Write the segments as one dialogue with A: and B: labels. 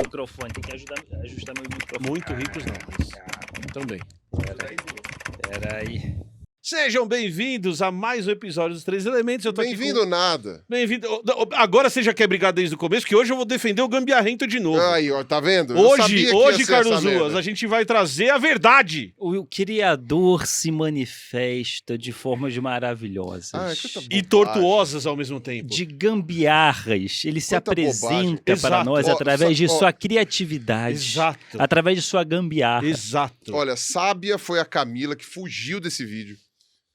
A: Microfone, tem que ajustar meu microfone.
B: Muito ricos não, mas também.
A: Peraí.
B: Sejam bem-vindos a mais um episódio dos Três Elementos. Eu tô
C: Bem-vindo
B: aqui
C: nada.
B: Bem-vindo. Agora você já quer brigar desde o começo, que hoje eu vou defender o gambiarrento de novo.
C: Aí, ó, tá vendo? Eu sabia que ia
B: Hoje,
C: ser
B: Carlos
C: essa merda.
B: Ruas, a gente vai trazer a verdade.
A: O criador se manifesta de formas maravilhosas.
C: Ah, que tá
B: E
C: bobagem.
B: tortuosas ao mesmo tempo.
A: De gambiarras. Ele se
C: Quanta
A: apresenta
C: bobagem.
A: para
B: Exato.
A: nós
C: Ó,
A: através de
C: ó.
A: sua criatividade.
B: Exato.
A: Através de sua gambiarra.
B: Exato.
C: Olha, sábia foi a Camila que fugiu desse vídeo,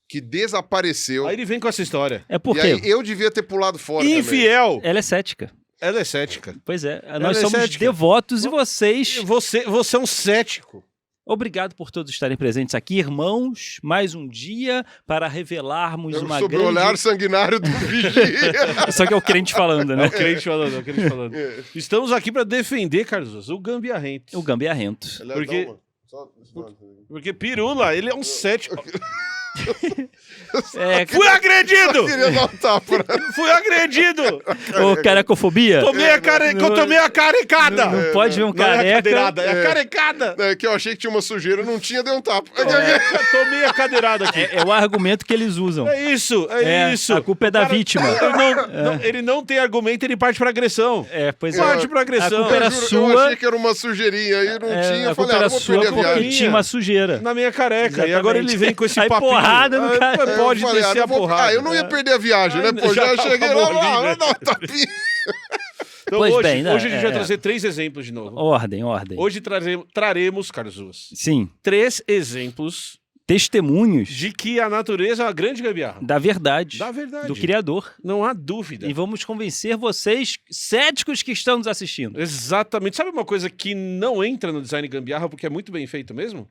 C: que desapareceu.
B: Aí ele vem com essa história.
A: É porque
C: E aí eu devia ter pulado fora
B: Infiel.
A: ela é cética.
B: Ela é cética.
A: Pois é,
B: Ela
A: nós
B: é
A: somos
B: cética.
A: devotos e vocês...
B: Você é um cético.
A: Obrigado por todos estarem presentes aqui, irmãos. Mais um dia para revelarmos
C: também.
A: uma
C: Sob o
A: grande...
C: olhar sanguinário do vigia.
A: Só que é o crente falando, né?
B: É o crente falando.
C: É.
B: Estamos aqui para defender, Carlos Ruas, o gambiarrento.
A: O gambiarrento.
C: Aliás,
B: Porque-
C: dá uma.
B: Porque Pirula, ele é um cético.
A: É,
B: Fui agredido!
C: Eu queria dar um tapa.
B: Fui agredido!
A: ô, caracofobia.
B: Tomei a carecada!
A: Não pode ver um
B: Não é a
A: careca.
B: cadeirada, é a
C: É.
B: carecada!
C: É que eu achei que tinha uma sujeira, não tinha, dei um tapa.
B: Tomei a cadeirada aqui.
A: É o argumento que eles usam.
B: É isso, é isso.
A: A culpa é da
B: O cara-
A: vítima.
B: Ele não tem argumento, ele parte pra agressão.
A: Pois
B: Parte pra
A: A
B: agressão.
A: culpa era
C: Eu juro,
A: sua.
C: Eu achei que era uma sujeirinha, aí não tinha.
A: A
C: Eu
A: culpa
C: falei,
A: era
C: não vou
A: sua
C: perder a
A: porque
C: viagem.
A: tinha uma sujeira.
B: Na minha careca. E
A: Exatamente.
B: agora ele vem com esse
A: Aí
B: papinho.
A: porrada no cara.
C: Eu
B: Pode
C: falei,
B: descer
C: não
B: a
C: vou-
B: porrada.
C: eu não ia perder a viagem,
B: Ai,
C: né? Pô,
B: já
C: já
B: tava
C: cheguei
B: morrendo,
C: lá,
B: né?
C: vou dar um tapinha.
B: Então
A: Pois
B: hoje,
A: bem, né?
B: hoje a gente vai
A: É.
B: trazer 3 exemplos de novo.
A: Ordem.
B: Hoje traremos, Carlos Ruas,
A: Sim.
B: 3 exemplos
A: Testemunhos
B: de que a natureza é uma grande gambiarra.
A: da verdade.
B: Da verdade.
A: Do Criador.
B: Não há dúvida.
A: E vamos convencer vocês, céticos que estão nos assistindo.
B: Exatamente. Sabe uma coisa que não entra no design gambiarra porque é muito bem feito mesmo?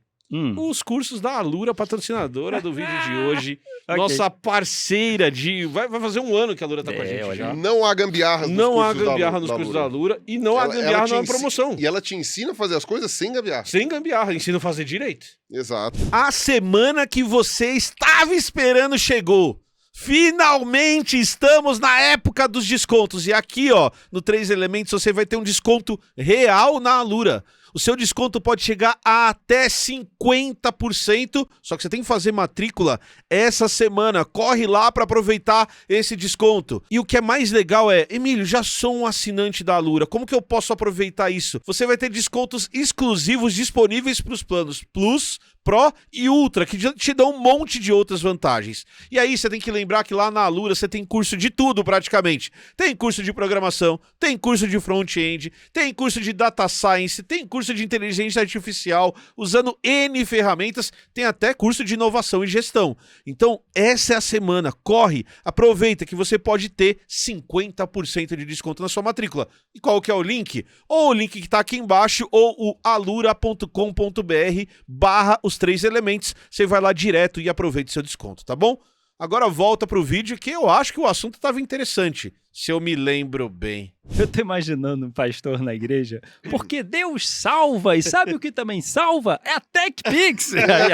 B: Os cursos da Alura, patrocinadora do vídeo de hoje.
A: Ok.
B: Nossa parceira de... Vai fazer um ano que a Alura tá com a gente
A: olha.
B: já.
C: Não há gambiarra nos
B: Não há
C: cursos da
B: gambiarra
C: Lu-
B: nos cursos
C: Lura.
B: da Alura e não há
C: Ela
B: gambiarra
C: te
B: na
C: ensi-
B: promoção.
C: E ela te ensina a fazer as coisas sem gambiarra.
B: Sem gambiarra, ensina a fazer direito.
C: Exato.
B: A semana que você estava esperando chegou. Finalmente estamos na época dos descontos. E aqui, ó, no Três Elementos, você vai ter um desconto real na Alura. O seu desconto pode chegar a até 50%, só que você tem que fazer matrícula essa semana. Corre lá para aproveitar esse desconto. E o que é mais legal é, Emílio, já sou um assinante da Alura, como que eu posso aproveitar isso? Você vai ter descontos exclusivos disponíveis para os planos Plus, Pro e Ultra, que te dão um monte de outras vantagens. E aí você tem que lembrar que lá na Alura você tem curso de tudo praticamente. Tem curso de programação, tem curso de front-end, tem curso de data science, tem curso de inteligência artificial, usando N ferramentas, tem até curso de inovação e gestão. Então essa é a semana, corre, aproveita que você pode ter 50% de desconto na sua matrícula. E qual que é o link? Ou o link que está aqui embaixo, ou o alura.com.br/os 3 elementos, você vai lá direto e aproveita seu desconto, tá bom? Agora volta pro vídeo que eu acho que o assunto estava interessante, se eu me lembro bem.
A: Eu tô imaginando um pastor na igreja, porque Deus salva, e sabe o que também salva? É a TechPix!
B: É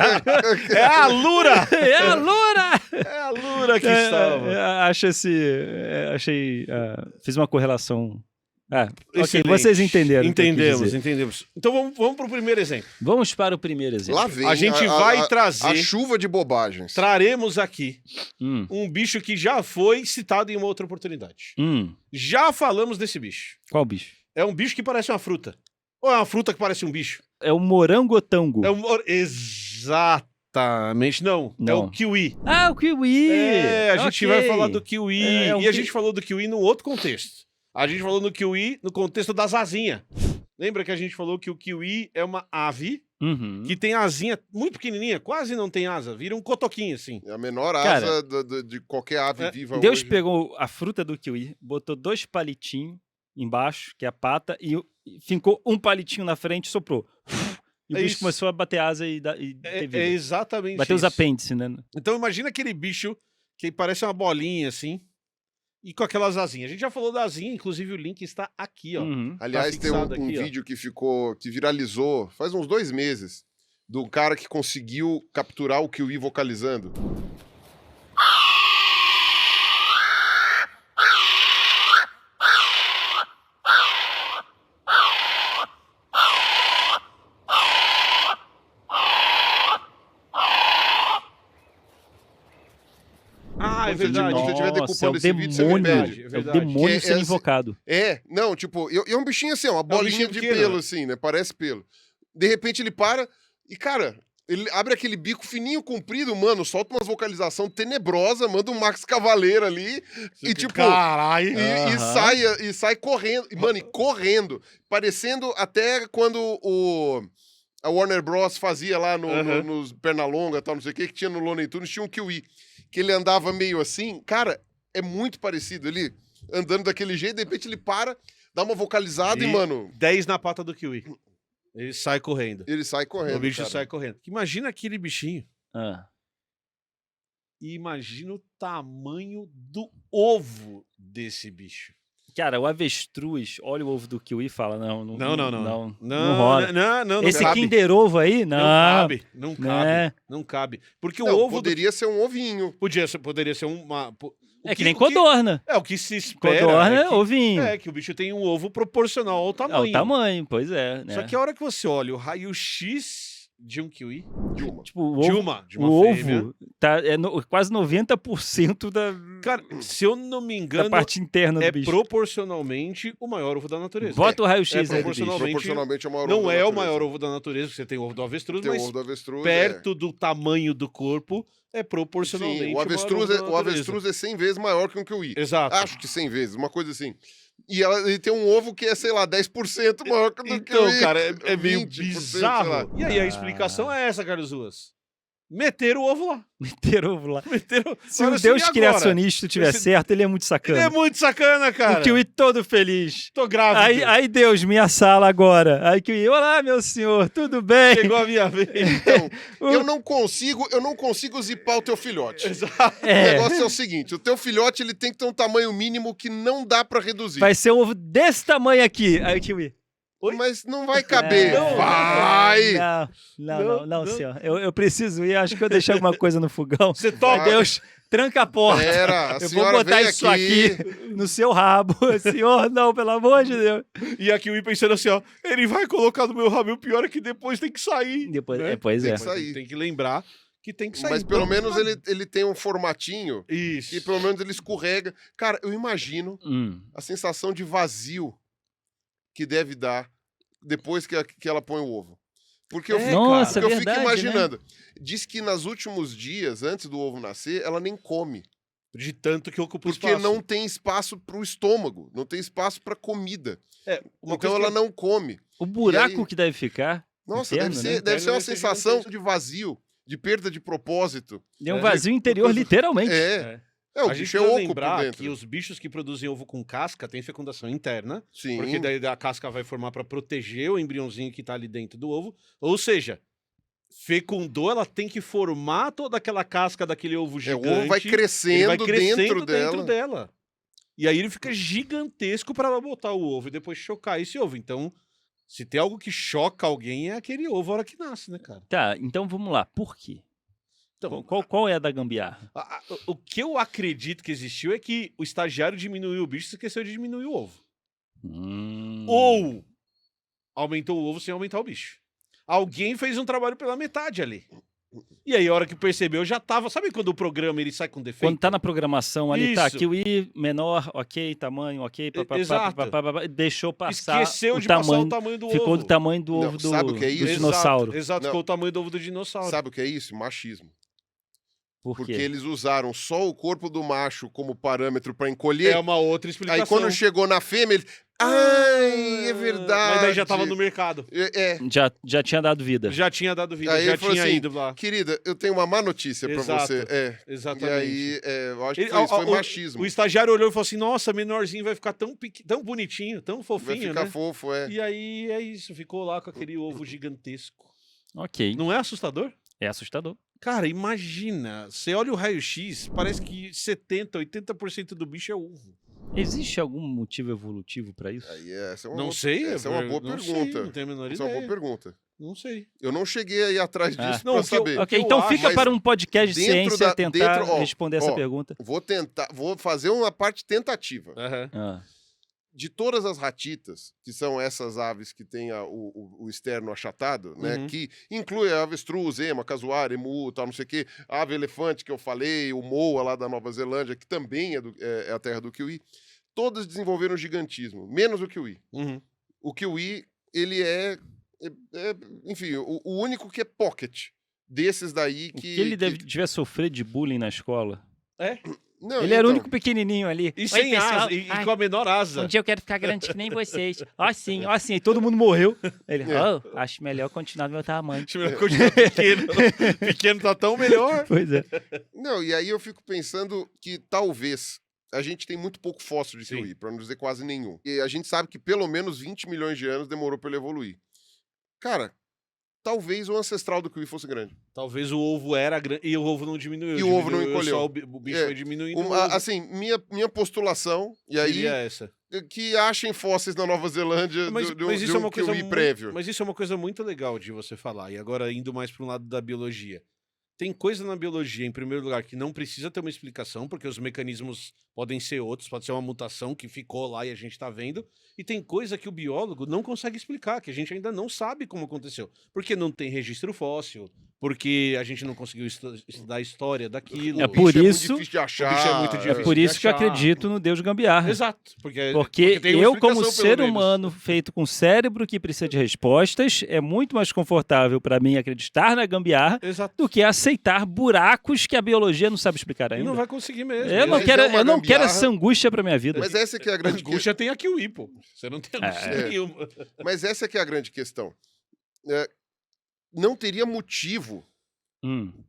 B: a Alura!
A: É a Lura!
B: É a Alura que salva.
A: Fiz uma correlação. Ok,
B: Excelente.
A: vocês entenderam. o que eu quis dizer.
B: Entendemos. Então vamos pro primeiro exemplo.
A: Vamos para o primeiro exemplo.
C: Lá vem
B: A gente vai
C: a
B: trazer-
C: chuva de bobagens.
B: Traremos aqui
A: Hum,
B: um bicho que já foi citado em uma outra oportunidade. Já falamos desse bicho.
A: Qual bicho?
B: É um bicho que parece uma fruta. Ou é uma fruta que parece um bicho?
A: É o morangotango.
B: Exatamente, não. É
A: Não.
B: o kiwi.
A: Ah, o kiwi!
B: A gente
A: Ok.
B: vai falar do kiwi.
A: É um
B: E a gente falou do kiwi no outro contexto. A gente falou do kiwi no contexto das asinhas. Lembra que a gente falou que o kiwi é uma ave
A: Uhum.
B: que tem asinha muito pequenininha, quase não tem asa, vira um cotoquinho assim.
C: É a menor
A: Cara,
C: asa de qualquer ave viva
A: Deus
C: hoje.
A: pegou a fruta do kiwi, botou 2 palitinhos embaixo, que é a pata, e fincou um palitinho na frente e soprou. E o
B: É
A: bicho
B: isso.
A: começou a bater asa e ter vida.
B: É exatamente
A: Bater os
B: isso.
A: apêndices, né?
B: Então imagina aquele bicho que parece uma bolinha assim e com aquelas asinhas. A gente já falou da asinha, inclusive o link está aqui, ó.
A: Uhum.
C: Aliás,
B: Tá
C: tem um
B: fixado aqui, ó.
C: vídeo que viralizou faz uns 2 meses, do cara que conseguiu capturar o kiwi vocalizando.
B: verdade.
C: Quando você estiver
A: Nossa,
C: decupando esse vídeo, você me
A: demônio.
C: pede.
B: É
A: É o
B: verdade.
A: demônio
C: Que é
A: sendo
C: esse-
A: invocado.
C: Não, tipo, é um bichinho assim, ó, uma bolinha
B: bichinho
C: de
B: pequeno,
C: pelo,
B: né?
C: assim, né? Parece pelo. De repente ele para e, cara, ele abre aquele bico fininho, comprido, mano, solta umas vocalização tenebrosa, manda um Max Cavaleiro ali e, tipo,
B: Caralho.
C: e sai correndo. Mano, e correndo. Parecendo até quando a Warner Bros. Fazia lá nos Pernalonga, tal, não sei o que tinha no Looney Tunes, tinha um Kiwi. Que ele andava meio assim. Cara, é muito parecido. Ele andando daquele jeito, de repente ele para, dá uma vocalizada e, mano,
B: 10 na pata do Kiwi. Ele sai correndo.
C: ele sai correndo.
B: O bicho
C: cara.
B: sai correndo. Imagina aquele bichinho
A: Ah.
B: e imagina o tamanho do ovo desse bicho.
A: Cara, o avestruz olha o ovo do Kiwi e fala, não rola.
B: Não
A: Esse
B: cabe.
A: Kinder Ovo aí, não.
B: Não cabe.
A: Né?
B: Não cabe. Porque
C: Não,
B: o ovo
C: poderia ser um ovinho.
B: poderia ser uma...
A: É que nem codorna.
B: É, o que se espera
A: Codorna
B: é
A: é
B: que,
A: ovinho.
B: que o bicho tem um ovo proporcional ao
A: É
B: tamanho.
A: o tamanho, pois é. Né?
B: Só que a hora que você olha o raio-x de um kiwi...
C: Dilma.
A: Tipo, o
B: De
A: ovo,
B: uma
A: o
B: fêmea.
A: ovo tá, quase 90% da
B: Cara, se eu não me engano,
A: parte interna
B: é
A: do bicho.
B: proporcionalmente o maior ovo da natureza.
A: Bota o raio-x
B: é
A: aí do bicho.
B: proporcionalmente-
C: Proporcionalmente é o maior ovo
B: Não
C: da
B: é o
C: natureza.
B: maior ovo da natureza, você tem o ovo do avestruz,
C: Tem o
B: mas
C: ovo do avestruz.
B: perto do tamanho do corpo é proporcionalmente
C: Sim,
B: o maior ovo da
C: o
B: natureza.
C: avestruz é 100 vezes maior que um kiwi.
B: Exato.
C: Acho que 100 vezes, uma coisa assim. E ele tem um ovo que é, sei lá, 10% maior que o do
B: Então,
C: kiwi.
B: cara, é meio
C: 20%, sei lá.
B: bizarro. E aí a explicação é essa, Carlos Ruas. Meteram o ovo lá.
A: Meter ovo lá.
B: Meteram...
A: Se
B: Olha
A: o
B: assim,
A: Deus
B: e agora?
A: criacionista tiver
B: Esse-
A: certo, ele é muito
B: Ele
A: sacana.
B: é muito sacana, cara.
A: O Kiwi todo feliz.
B: Tô grávido.
A: Aí, Deus, minha sala agora. Aí Kiwi, olá, meu senhor, tudo bem?
B: Chegou a minha vez.
C: Então, eu não consigo zipar o teu filhote.
B: Exato.
C: O negócio é o seguinte, o teu filhote ele tem que ter um tamanho mínimo que não dá pra reduzir.
A: Vai ser um ovo desse tamanho aqui. Aí Kiwi.
C: Mas não vai caber.
A: É,
C: Vai!
A: Não, senhor. Eu preciso ir, acho que eu deixei alguma coisa no fogão.
B: Você topa.
A: Deus, tranca a porta.
C: Pera, a
A: Eu vou
C: senhora
A: botar
C: vem
A: isso aqui no seu rabo. Senhor, não, pelo amor de Deus.
B: E a Kiwi pensando assim, ó, ele vai colocar no meu rabo, e o pior é que depois tem que sair.
A: Depois,
B: né?
A: pois
C: Tem
A: é.
C: que sair.
B: Tem que lembrar que tem que sair.
C: Mas pelo
B: Então,
C: menos ele tem um formatinho
B: Isso.
C: e pelo menos ele escorrega. Cara, eu imagino a sensação de vazio que deve dar depois que ela põe o ovo. Porque eu,
B: É,
A: Nossa,
C: porque eu
A: verdade,
C: fico
A: né?
C: imaginando. Diz que nos últimos dias, antes do ovo nascer, ela nem come.
B: De tanto que ocupa o
C: Porque
B: espaço.
C: não tem espaço pro estômago, não tem espaço pra comida.
B: Uma
C: Então
B: coisa
C: ela
B: que
C: não come.
A: O buraco
C: aí?
A: que deve ficar.
C: Nossa,
A: interno,
C: deve
A: né?
C: ser, deve ser uma
B: Deve ser
C: sensação
B: gigantesco.
C: de vazio, de perda de propósito.
A: É um vazio interior,
C: coisa-
A: literalmente.
C: O
B: a gente
C: bicho é
B: precisa
C: oco
B: lembrar
C: por dentro.
B: que os bichos que produzem ovo com casca têm fecundação interna,
C: Sim.
B: porque daí a casca vai formar para proteger o embriãozinho que tá ali dentro do ovo. Ou seja, fecundou, ela tem que formar toda aquela casca daquele ovo
C: O
B: gigante.
C: ovo vai
B: ele
C: crescendo,
B: vai crescendo
C: dentro dela.
B: dela. E aí ele fica gigantesco para ela botar o ovo e depois chocar esse ovo. Então, se tem algo que choca alguém, é aquele ovo a hora que nasce, né, cara?
A: Tá, então vamos lá. Por quê?
B: Então,
A: Qual é a da gambiarra?
B: o que eu acredito que existiu é que o estagiário diminuiu o bicho e esqueceu de diminuir o ovo. Ou aumentou o ovo sem aumentar o bicho. Alguém fez um trabalho pela metade ali. E aí, a hora que percebeu, já tava... Sabe quando o programa ele sai com defeito?
A: Quando tá na programação ali, tá,
B: Isso.
A: Kiwi menor, ok, tamanho, ok,
B: Exato.
A: deixou passar
B: Esqueceu
A: o
B: de
A: tamanho,
B: passar o tamanho do
A: ficou
B: ovo.
A: do tamanho do
C: Não,
A: ovo do,
C: sabe o que é
A: do
C: isso?
A: dinossauro.
B: Exato,
C: Não.
B: ficou o tamanho do ovo do dinossauro.
C: Sabe o que é isso? Machismo.
A: Por
C: Porque
A: quê?
C: eles usaram só o corpo do macho como parâmetro pra encolher.
B: É uma outra explicação.
C: Aí quando chegou na fêmea, ele... Ai, é verdade.
B: Mas daí já tava no mercado.
A: Já tinha dado vida.
B: Já tinha dado vida,
C: Aí
B: já
C: ele falou
B: tinha
C: assim,
B: ido lá.
C: Querida, eu tenho uma má notícia pra
B: Exato.
C: você. E
B: Exatamente.
C: aí, eu acho que
B: Ele-
C: foi
B: o-
C: machismo.
B: O estagiário olhou e falou assim, nossa, menorzinho vai ficar tão bonitinho, tão
C: Vai
B: fofinho,
C: ficar
B: né?
C: fofo,
B: E aí é isso, ficou lá com aquele ovo gigantesco.
A: Ok.
B: Não é assustador?
A: É assustador.
B: Cara, imagina, você olha o raio-x, parece que 70%, 80% do bicho é ovo.
A: Existe algum motivo evolutivo pra isso?
C: Aí, essa é uma
B: Não
C: boa-
B: sei.
C: Essa é uma boa
B: não
C: pergunta.
B: Sei, não tenho a menor
C: Essa é uma
B: ideia.
C: boa pergunta.
B: Não sei.
C: Eu não cheguei aí atrás
A: Ah.
C: disso
B: Não,
C: pra
B: o que eu-
C: saber.
A: Ok,
B: eu
A: então
B: acho,
A: fica
C: mas
A: para um podcast de
C: dentro
A: ciência
C: da-
A: tentar
C: dentro, ó,
A: responder essa
C: ó,
A: pergunta.
C: Vou fazer uma parte tentativa.
B: Aham.
A: Ah.
C: de todas as ratitas, que são essas aves que têm o externo achatado, né? Que inclui a avestruz, ema, casuária, emu, tal, não sei o quê, a ave elefante que eu falei, o moa lá da Nova Zelândia, que também é a terra do kiwi, todas desenvolveram gigantismo, menos o kiwi. O kiwi, ele enfim, o único que é pocket desses daí que...
A: Que ele devia sofrer de bullying na escola.
C: Não,
A: Ele era o único pequenininho ali.
B: E sem asa, e com a menor asa.
A: Um dia eu quero ficar grande que nem vocês. Ó sim. E todo mundo morreu. Ele, acho melhor continuar do meu tamanho.
B: Acho melhor continuar pequeno. Pequeno tá tão melhor.
A: Pois é.
C: Não, e aí eu fico pensando que talvez... A gente tem muito pouco fóssil de kiwi, para não dizer quase nenhum. E a gente sabe que pelo menos 20 milhões de anos demorou para ele evoluir. Cara, talvez o ancestral do kiwi fosse grande.
B: Talvez o ovo era grande e o ovo não diminuiu.
C: E o ovo não encolheu.
B: Só o bicho foi diminuindo.
C: Assim, minha postulação, e aí...
B: Seria essa.
C: Que achem fósseis na Nova Zelândia
B: Mas isso
C: de
B: é uma coisa
C: kiwi prévio.
B: Mas isso é uma coisa muito legal de você falar. E agora, indo mais para um lado da biologia. Tem coisa na biologia, em primeiro lugar, que não precisa ter uma explicação, porque os mecanismos podem ser outros, pode ser uma mutação que ficou lá e a gente está vendo. E tem coisa que o biólogo não consegue explicar, que a gente ainda não sabe como aconteceu. Porque não tem registro fóssil, porque a gente não conseguiu estudar a história daquilo.
A: É por
C: É muito
A: isso...
C: difícil de achar.
B: O bicho é muito
A: É
B: difícil
A: por
B: de
A: isso que eu
B: achar.
A: acredito no Deus gambiarra.
B: Exato. Porque tem uma
A: eu, como
B: explicação,
A: ser
B: pelo menos.
A: humano feito com cérebro que precisa de respostas, é muito mais confortável para mim acreditar na gambiarra
B: Exato.
A: do que aceitar buracos que a biologia não sabe explicar
B: E
A: ainda.
B: não vai conseguir mesmo.
A: Eu não
C: Mas
A: quero,
C: é uma
A: eu não quero
C: gambiarra.
A: essa angústia pra minha vida.
C: Mas essa que é a grande
B: Angústia tem a kiwi, pô. Você não tem angústia nenhuma.
C: Mas essa que é a grande questão. Não teria motivo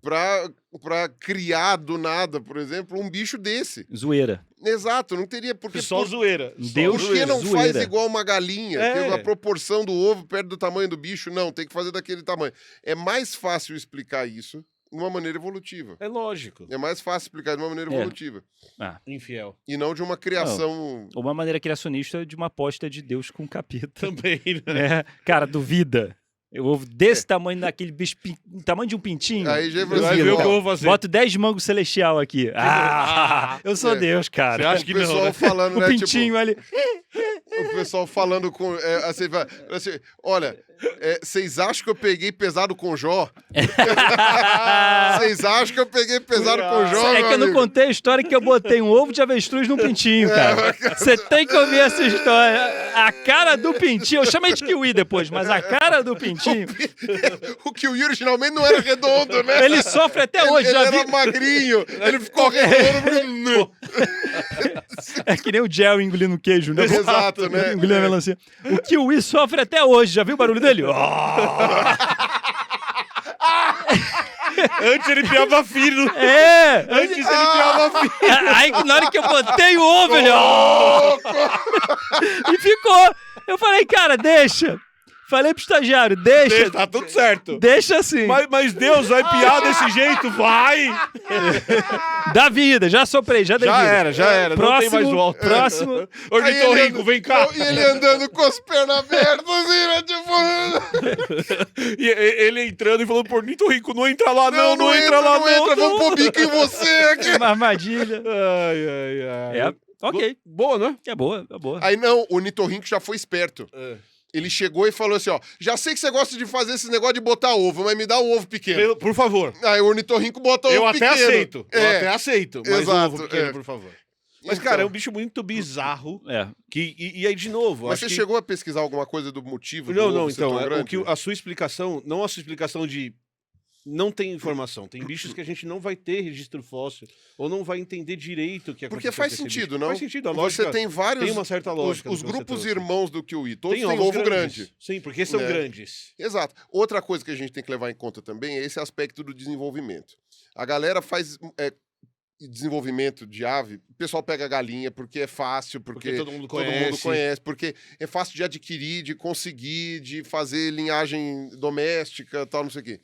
C: pra criar do nada, por exemplo, um bicho desse.
A: Zoeira.
C: Exato, não teria porque
B: Só zoeira.
A: Deus
C: por que não
A: zoeira.
C: faz igual uma galinha, que a proporção do ovo perto do tamanho do bicho? Não, tem que fazer daquele tamanho. É mais fácil explicar isso de uma maneira evolutiva.
B: É lógico.
C: É mais fácil explicar de uma maneira evolutiva.
B: Infiel.
C: E não de uma criação...
A: Uma maneira criacionista de uma aposta de Deus com capeta.
B: Também, né?
A: Cara, duvida. Eu ovo desse tamanho daquele bicho, tamanho de um pintinho.
C: Aí já
B: Vai ver o que eu vou fazer.
A: Boto 10 mangos celestial aqui. Eu sou Deus, cara.
B: Você acha que
C: o pessoal
B: não, né?
C: falando,
A: O
C: né,
A: pintinho ali.
C: o pessoal falando com... assim, olha, vocês acham que eu peguei pesado com Jó? Vocês acham que eu peguei pesado com Jó,
A: É
C: meu
A: que eu não
C: amigo?
A: contei a história que eu botei um ovo de avestruz num pintinho, cara. Você tem que ouvir essa história. A cara do pintinho, eu chamei de kiwi depois, mas a cara do pintinho,
C: O kiwi originalmente não era redondo, né?
A: ele sofre até hoje.
C: Ele
A: Já
C: era
A: vi.
C: magrinho, ele ficou redondo.
A: É que nem o Jerry engolindo queijo, né?
C: Exato, né?
A: Engolindo a melancia. O kiwi sofre até hoje. Já viu o barulho dele?
B: Antes ele piava fino.
A: Antes
B: ele piava fino.
A: Aí na hora que eu botei o ovo, ele... E ficou. Eu falei, cara, deixa. Falei pro estagiário, deixa.
B: Tá tudo certo.
A: Deixa assim.
B: Mas Deus vai piar desse jeito? Vai!
A: Dá vida, já soprei, já dei vida.
B: Já era. Não tem mais volta.
A: Próximo.
B: Ornitorrinco, vem cá.
C: E ele andando com as pernas abertas, assim, né? Tipo...
B: E ele entrando e falando, por Ornitorrinco, não entra lá não entra lá não.
C: entra, vamos pôr bico em você aqui.
A: Uma armadilha.
B: Ai.
A: Ok.
B: Boa, né?
A: É boa, é boa.
C: Aí não, o Ornitorrinco já foi esperto. Ele chegou e falou assim, ó, já sei que você gosta de fazer esse negócio de botar ovo, mas me dá um ovo pequeno.
B: Por favor.
C: Aí o Ornitorrinco bota
B: Eu
C: ovo
B: até
C: pequeno.
B: aceito. Eu até aceito. Mas
C: Exato,
B: ovo pequeno, por favor. Mas, cara, é um bicho muito bizarro. E aí, de novo...
C: Mas
B: acho
C: você
B: que...
C: chegou a pesquisar alguma coisa do motivo do
B: Não,
C: ovo ser
B: então,
C: tão grande?
B: a sua explicação, não a sua explicação de não tem informação. Tem bichos que a gente não vai ter registro fóssil ou não vai entender direito o que aconteceu.
C: Porque faz
B: com esse
C: sentido,
B: bicho.
C: não?
B: Faz sentido, a lógica
C: Você tem vários...
B: tem uma certa lógica.
C: Os
B: no que você
C: grupos
B: trouxe.
C: irmãos do kiwi, todos têm
B: ovos
C: ovo grande.
B: Sim, porque são grandes.
C: Exato. Outra coisa que a gente tem que levar em conta também é esse aspecto do desenvolvimento. A galera faz desenvolvimento de ave, o pessoal pega galinha porque é fácil, porque
B: todo mundo conhece,
C: porque é fácil de adquirir, de conseguir, de fazer linhagem doméstica, tal, não sei o quê.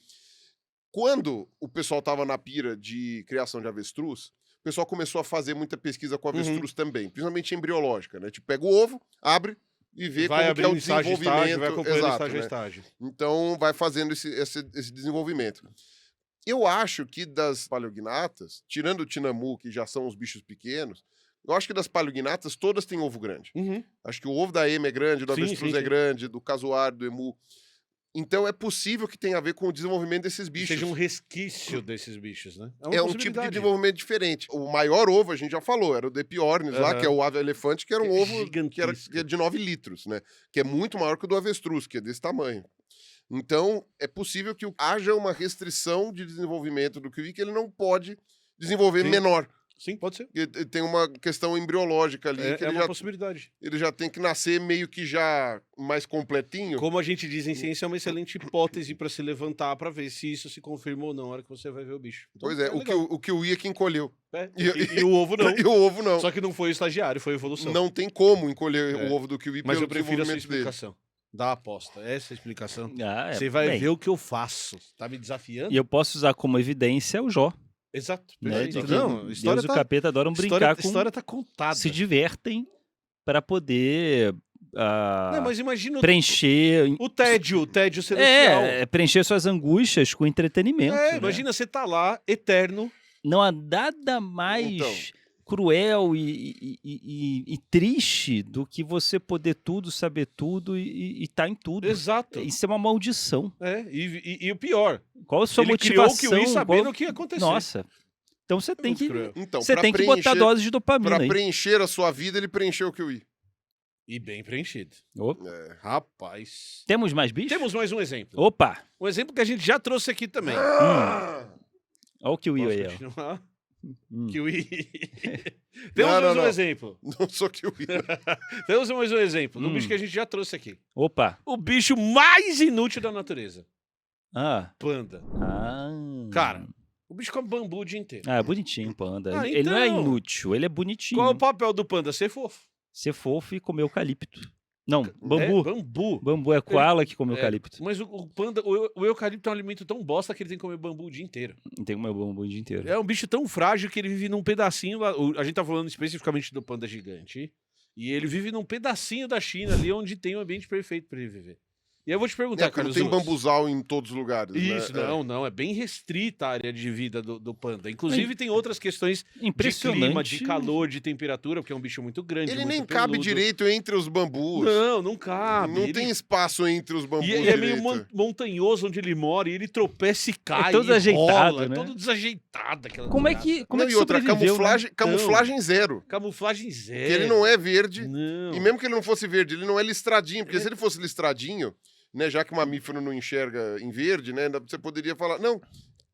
C: Quando o pessoal estava na pira de criação de avestruz, o pessoal começou a fazer muita pesquisa com avestruz também, principalmente embriológica, né? Tipo, pega o ovo, abre e vê como que é o desenvolvimento.
B: Vai acompanhando
C: exato,
B: estágio a
C: né?
B: estágio.
C: Então, vai fazendo esse desenvolvimento. Eu acho que das paleognatas, tirando o tinamu, que já são os bichos pequenos, Eu acho que das paleognatas, todas têm ovo grande.
B: Uhum.
C: Acho que o ovo da ema é grande, do
B: Sim,
C: avestruz
B: sim,
C: é
B: sim.
C: grande, do casuário, do emu. Então é possível que tenha a ver com o desenvolvimento desses bichos.
B: Seja um resquício desses bichos, né?
C: É um tipo de desenvolvimento diferente. O maior ovo, a gente já falou, era o Depiornis lá,
B: Aham.
C: que é o ave elefante, que era um
B: Que é
C: ovo que era
B: gigantesco.
C: de 9 litros, né? Que é muito maior que o do avestruz, que é desse tamanho. Então, é possível que haja uma restrição de desenvolvimento do kiwi que ele não pode desenvolver
B: Sim.
C: menor.
B: Sim, pode ser.
C: Porque tem uma questão embriológica ali, que
B: É
C: ele,
B: uma
C: já,
B: possibilidade.
C: ele já tem que nascer meio que já mais completinho.
B: Como a gente diz em ciência, é uma excelente hipótese para se levantar para ver se isso se confirma ou não na hora que você vai ver o bicho. Então,
C: Pois é,
B: legal.
C: o kiwi é que encolheu.
B: É,
C: E-
B: e o ovo não.
C: E o ovo não.
B: Só que não foi o estagiário, foi a evolução.
C: Não tem como encolher
B: É.
C: o ovo do kiwi
B: Mas
C: pelo
B: eu prefiro essa
C: desenvolvimento dele.
B: explicação. Da aposta. Essa é a explicação. Você
A: É,
B: vai
A: bem,
B: ver o que eu faço. Tá me desafiando?
A: E eu posso usar como evidência o Jó.
B: Exato.
A: Né?
B: Perfeito.
A: De que
B: Não, a história
A: Deus e
B: tá,
A: o capeta adoram
B: história,
A: brincar com...
B: história tá contada.
A: Se divertem para poder
B: Não, mas imagina
A: preencher...
B: o tédio celestial.
A: preencher suas angústias com entretenimento. né?
B: Imagina você tá lá, eterno.
A: Não há nada mais
C: Então.
A: cruel e triste do que você poder tudo, saber tudo e tá em tudo.
B: Exato.
A: Isso é uma maldição.
B: E o pior,
A: Qual a sua
B: ele criou
A: motivação?
B: o Kiwi sabendo
A: Qual-
B: o que ia acontecer.
A: Nossa. Então você tem
B: muito
A: que,
B: cruel.
C: Então,
A: você
C: pra
A: tem que botar
C: preencher-
A: dose de dopamina
C: Pra
A: aí.
C: preencher a sua vida, ele preencheu o kiwi.
B: E bem preenchido.
A: Opa.
C: É.
B: Rapaz.
A: Temos mais bichos?
B: Temos mais um exemplo.
A: Opa!
B: Um exemplo que a gente já trouxe aqui também.
A: Olha o kiwi
B: Posso
A: aí, ó.
B: continuar?
A: Hum.
B: Kiwi. Temos
C: Não,
B: mais
C: não,
B: um
C: não.
B: exemplo.
C: Não sou kiwi.
B: Temos mais um exemplo. Do
A: Hum.
B: bicho que a gente já trouxe aqui.
A: Opa!
B: O bicho mais inútil da natureza.
A: Ah.
B: Panda.
A: Ah.
B: Cara, o bicho come bambu o dia inteiro.
A: Ah, é bonitinho o panda.
B: Ah,
A: Ele não é
B: então.
A: inútil, ele é bonitinho.
B: Qual é o papel do panda? Ser fofo.
A: Ser fofo e comer eucalipto. Não,
B: É,
A: bambu.
B: bambu.
A: Bambu é koala que come
B: É,
A: eucalipto.
B: Mas o panda, o eucalipto é um alimento tão bosta que ele tem que comer bambu o dia inteiro.
A: Tem que comer bambu o dia inteiro.
B: É um bicho tão frágil que ele vive num pedacinho lá. A gente tá falando especificamente do panda gigante. E ele vive num pedacinho da China ali onde tem um ambiente perfeito para ele viver. E eu vou te perguntar,
C: Porque não
B: Carlos
C: tem
B: Ruas.
C: bambuzal em todos os lugares.
B: Isso,
C: né?
B: não. É bem restrita a área de vida do panda. Inclusive, tem outras questões de
A: Impressionante.
B: clima, de calor, de temperatura, porque é um bicho muito grande.
C: Ele
B: muito
C: nem cabe
B: peludo.
C: direito entre os bambus.
B: Não cabe.
C: Não
B: Ele-
C: tem espaço entre os bambus.
B: E é meio
C: direito.
B: montanhoso onde ele mora, e ele tropeça e cai.
A: todo
B: e
A: desajeitado,
B: rola,
A: né?
B: É todo desajeitado. Aquela
A: Como é
B: desgraça.
A: que, como
C: Não,
A: é que
C: e outra,
A: sobreviveu, né?
C: camuflagem zero.
B: Camuflagem zero.
C: Que ele não é verde.
B: Não.
C: E mesmo que ele não fosse verde, ele não é listradinho. Porque se ele fosse listradinho, né, já que o mamífero não enxerga em verde, né, você poderia falar, não,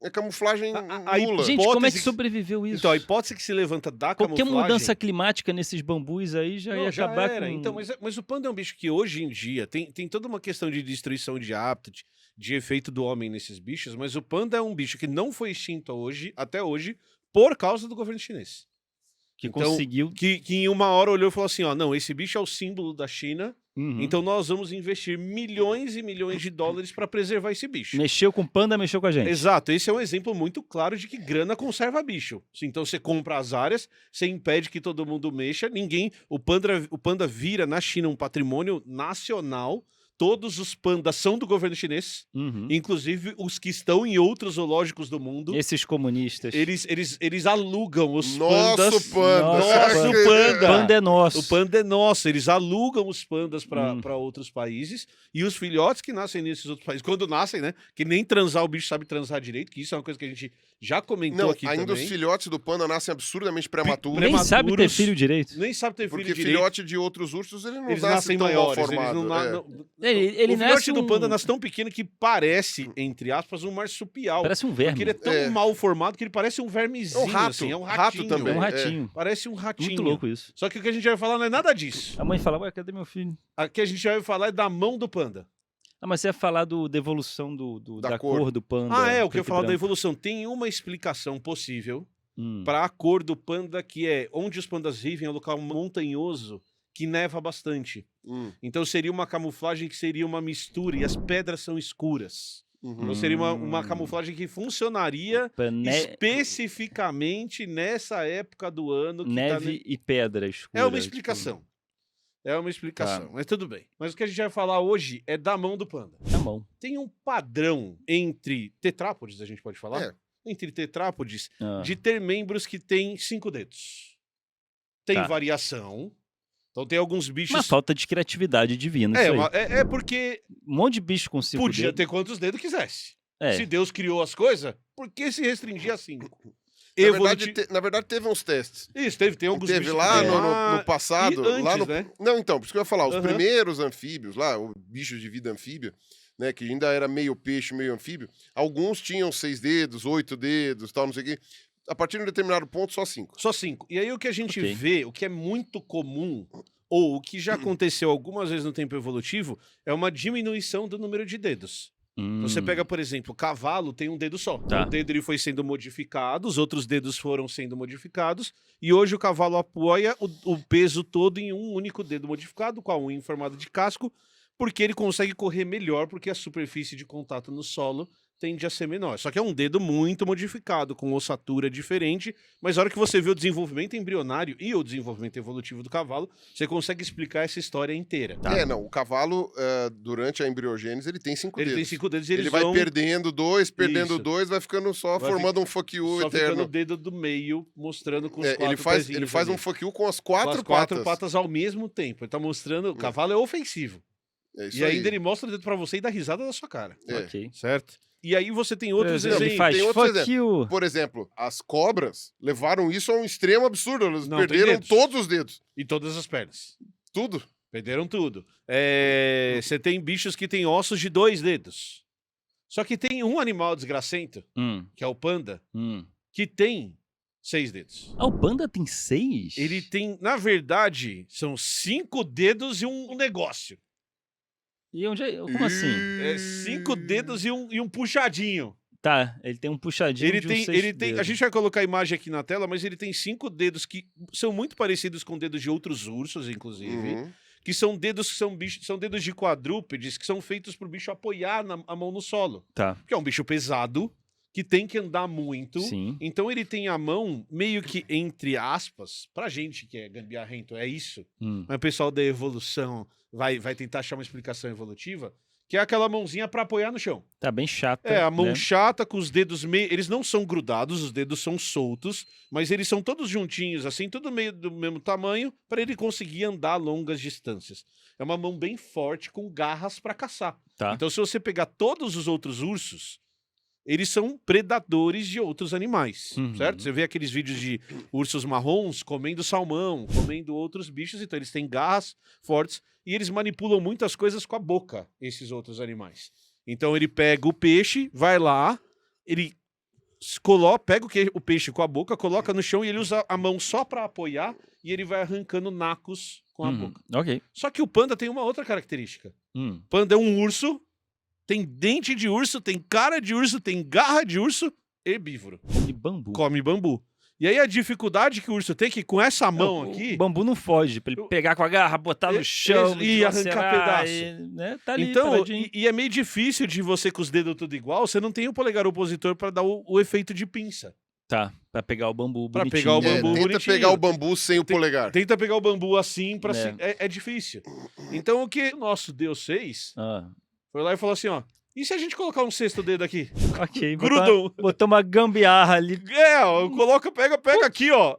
C: é camuflagem
B: Aí,
C: nula.
A: Gente, como é que
B: hipótese-
A: sobreviveu isso?
B: Então, a hipótese que se levanta da
A: Qualquer
B: camuflagem...
A: mudança climática nesses bambus aí já
B: Não,
A: ia
B: já
A: acabar
B: era.
A: com...
B: Então, mas o panda é um bicho que hoje em dia tem toda uma questão de destruição de hábitat, de efeito do homem nesses bichos, mas o panda é um bicho que não foi extinto hoje, até hoje, por causa do governo chinês.
A: que
B: então,
A: conseguiu...
B: Que em uma hora olhou e falou assim, ó, não, esse bicho é o símbolo da China,
A: Uhum.
B: então nós vamos investir milhões e milhões de dólares para preservar esse bicho.
A: Mexeu com o panda, mexeu com a gente.
B: Exato, esse é um exemplo muito claro de que grana conserva bicho. Então você compra as áreas, você impede que todo mundo mexa, o panda vira na China um patrimônio nacional. Todos os pandas são do governo chinês,
A: Uhum.
B: inclusive os que estão em outros zoológicos do mundo.
A: Esses comunistas.
B: Eles alugam os
C: Nosso
B: pandas.
C: panda.
B: Nosso panda.
A: Panda é nosso.
B: O panda é nosso, eles alugam os pandas para
A: Hum.
B: outros países e os filhotes que nascem nesses outros países, quando nascem, né? Que nem transar o bicho sabe transar direito, que isso é uma coisa que a gente já comentou
C: Não,
B: aqui
C: ainda
B: também.
C: os filhotes do panda nascem absurdamente prematuros.
A: Nem sabe ter
B: prematuros.
A: filho direito.
B: Nem sabe ter filho
C: Porque
B: direito.
C: filhote de outros ursos, ele não
B: Eles
C: nasce
B: nascem
C: tão mal
B: maiores, eles
C: formado.
B: não, na-
C: é.
B: não-
A: Ele
B: o
A: nasce
B: filhote do
A: um-
B: panda nasce tão pequeno que parece, entre aspas, um marsupial.
A: Parece um
B: Porque
A: verme.
B: ele é tão
C: É.
B: mal formado que ele parece um vermezinho,
C: É um rato.
B: assim, é um
C: Rato
B: ratinho.
C: também.
A: É um
C: É.
A: ratinho.
B: Parece um ratinho.
A: Muito louco isso.
B: Só que o que a gente vai falar não é nada disso.
A: A mãe fala, ué, cadê meu filho?
B: Aqui a gente vai falar é da mão do panda.
A: Ah, mas você ia falar da evolução
C: Da
A: da
C: cor.
A: cor do panda.
B: Ah, é, o que eu ia
A: preto e
B: falar da
A: branco.
B: evolução. Tem uma explicação possível
A: Hum.
B: para a cor do panda, que é onde os pandas vivem, é um local montanhoso que neva bastante. Então seria uma camuflagem que seria uma mistura e as pedras são escuras.
C: Uhum.
B: Então seria uma camuflagem que funcionaria
A: Pra
B: especificamente nessa época do ano. Que
A: Neve e pedra escura.
B: É uma explicação. É uma explicação,
A: Tá.
B: mas tudo bem. Mas o que a gente vai falar hoje é da mão do panda.
A: Tá bom.
B: Tem um padrão entre tetrápodes, a gente pode falar?
C: É.
B: Entre tetrápodes,
A: Ah.
B: de ter membros que têm 5 dedos. tem
A: Tá.
B: variação. Então tem alguns bichos...
A: Uma falta de criatividade divina. Isso aí.
B: É porque
A: Um monte de bicho com 5
B: podia
A: dedos.
B: ter quantos dedos quisesse.
A: É.
B: Se Deus criou as coisas, por que se restringir a 5?
C: Na verdade, teve uns testes.
B: Isso, tem alguns
C: Teve
B: bichos
C: lá
B: que-
C: no passado.
B: e antes,
C: lá no...
B: né?
C: Não, então, por isso que eu ia falar. Os
B: Aham.
C: primeiros anfíbios lá, os bichos de vida anfíbia, né? Que ainda era meio peixe, meio anfíbio. Alguns tinham 6 dedos, 8 dedos, tal, não sei o quê. A partir de um determinado ponto, só 5.
B: Só 5. E aí o que a gente
A: Ok.
B: vê, o que é muito comum, ou o que já aconteceu algumas vezes no tempo evolutivo, é uma diminuição do número de dedos. Você pega, por exemplo, o cavalo tem um dedo só.
A: Tá.
B: O dedo ele foi sendo modificado, os outros dedos foram sendo modificados, e hoje o cavalo apoia o peso todo em um único dedo modificado, com a unha em formato de casco, porque ele consegue correr melhor, porque a superfície de contato no solo tende a ser menor. Só que é um dedo muito modificado, com ossatura diferente, mas na hora que você vê o desenvolvimento embrionário e o desenvolvimento evolutivo do cavalo, você consegue explicar essa história inteira.
A: Tá.
C: Não, o cavalo, durante a embriogênese, ele tem 5
B: Ele
C: dedos.
B: tem 5 dedos e
C: Ele
B: eles
C: vai
B: vão
C: perdendo 2, perdendo
B: Isso.
C: 2, vai ficando só,
B: Vai
C: formando um fuck you
B: só ficando o
C: eterno.
B: dedo do meio, mostrando com os quatro
C: Ele faz
B: pezinhos
C: um
B: ali.
C: fuck you com as
B: Com
C: 4
B: as quatro
C: patas.
B: patas ao mesmo tempo. Ele tá mostrando, o cavalo é ofensivo.
C: É isso
B: E
C: aí.
B: ainda ele mostra o dedo pra você e dá risada da sua cara.
C: É.
A: Ok.
B: Certo? E aí você tem outros
A: Ele
B: exemplos.
A: faz
C: tem outros
A: fuck you.
C: Por exemplo, as cobras levaram isso a um extremo absurdo. Elas
B: Não, tem
C: perderam
B: dedos.
C: todos os dedos.
B: E todas as pernas.
C: Tudo.
B: Perderam tudo. Você tem bichos que têm ossos de 2 dedos. Só que tem um animal desgracento, que é o panda, que tem 6 dedos.
A: Ah, o panda tem 6?
B: Ele tem, na verdade, são 5 dedos e um negócio.
A: E onde é? Como assim?
B: É 5 dedos e um puxadinho.
A: Tá, ele tem um puxadinho
B: Ele
A: de um
B: tem,
A: sexto
B: ele tem. A
A: dedo.
B: gente vai colocar a imagem aqui na tela, mas ele tem 5 dedos que são muito parecidos com dedos de outros ursos, inclusive.
C: Uhum.
B: Que são dedos que são bichos, são dedos de quadrúpedes que são feitos para o bicho apoiar a mão no solo.
A: Tá,
B: Que é um bicho pesado, que tem que andar muito.
A: sim.
B: Então ele tem a mão meio que, entre aspas, pra gente que é gambiarrento, é isso. Mas o pessoal da evolução vai tentar achar uma explicação evolutiva, que é aquela mãozinha pra apoiar no chão.
A: Tá bem chata.
B: É, a mão
A: né?
B: chata com os dedos meio... Eles não são grudados, os dedos são soltos, mas eles são todos juntinhos, assim, tudo meio do mesmo tamanho, para ele conseguir andar longas distâncias. É uma mão bem forte, com garras pra caçar.
A: Tá.
B: Então, se você pegar todos os outros ursos, eles são predadores de outros animais,
A: Uhum.
B: certo? Você vê aqueles vídeos de ursos marrons comendo salmão, comendo outros bichos, então eles têm garras fortes e eles manipulam muitas coisas com a boca, esses outros animais. Então ele pega o peixe, vai lá, ele pega o peixe com a boca, coloca no chão e ele usa a mão só para apoiar e ele vai arrancando nacos com a boca.
A: Ok.
B: Só que o panda tem uma outra característica. Panda é um urso, tem dente de urso, tem cara de urso, tem garra de urso, herbívoro.
A: E bambu.
B: Come bambu. E aí a dificuldade que o urso tem é que com essa mão
A: O
B: aqui...
A: bambu não foge, pra ele pegar com a garra, botar no chão
B: e arrancar
A: dilacerar,
B: pedaço.
A: né? Tá ali,
B: Então,
A: paradinho.
B: e é meio difícil de você com os dedos tudo igual, você não tem o polegar opositor para dar o efeito de pinça.
A: Tá, pra pegar o bambu
B: Pra
A: bonitinho.
B: pegar o
C: É,
B: bambu
C: tenta
B: bonitinho.
C: pegar o bambu sem o polegar.
B: Tenta pegar o bambu assim pra
A: É.
B: é difícil. Então o que o nosso Deus fez
A: Ah,
B: foi lá e falou assim, ó, e se a gente colocar um sexto dedo aqui?
A: ok.
B: Grudam.
A: Botou uma gambiarra ali
B: Ó, pega aqui, ó.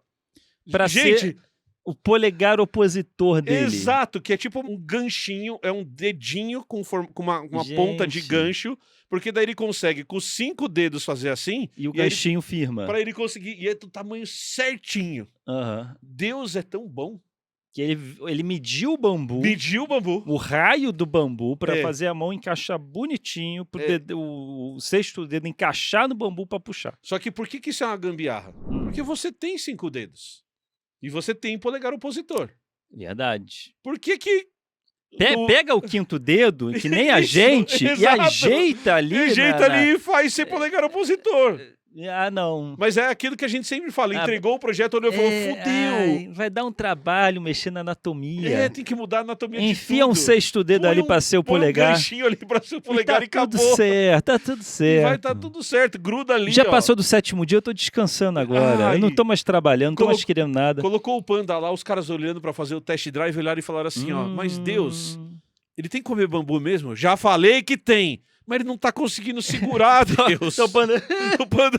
A: pra
B: Gente,
A: ser o polegar opositor dele.
B: exato, que é tipo um ganchinho, é um dedinho com uma ponta de
A: Gente.
B: gancho, porque daí ele consegue com os 5 dedos fazer assim,
A: E o
B: aí ele-
A: ganchinho firma.
B: pra ele conseguir, e é do tamanho certinho.
A: Aham.
B: Deus é tão bom.
A: Que ele mediu o bambu,
B: Mediu o bambu.
A: o raio do bambu, pra
B: É.
A: fazer a mão encaixar bonitinho, pro
B: É.
A: o sexto dedo encaixar no bambu pra puxar.
B: Só que por que isso é uma gambiarra? Porque você tem 5 dedos. E você tem polegar opositor.
A: Verdade.
B: Por que o-
A: Pega o quinto dedo, que nem a
B: Isso,
A: gente, e
B: exato.
A: ajeita ali.
B: rejeita ali e faz ser polegar opositor?
A: Ah, não.
B: Mas é aquilo que a gente sempre fala.
A: Ah,
B: Entregou o projeto, olhou e falou, fudeu.
A: Vai dar um trabalho mexer na anatomia.
B: É, tem que mudar a anatomia de
A: Enfia um
B: tudo.
A: sexto dedo
B: Põe
A: ali pra ser o
B: põe
A: polegar.
B: um ganchinho ali pra ser o polegar e,
A: tá tudo
B: acabou.
A: certo, tá tudo
B: E
A: certo.
B: vai estar tudo certo. Gruda ali,
A: Já
B: ó.
A: passou do 7º dia, eu tô descansando agora.
B: Ai.
A: Eu não tô mais trabalhando, não tô mais querendo nada.
B: Colocou o panda lá, os caras olhando pra fazer o test drive, olharam e falaram assim, ó, mas Deus, ele tem que comer bambu mesmo? Já falei que tem, mas ele não tá conseguindo segurar, Deus.
A: Então, panda...
B: O panda...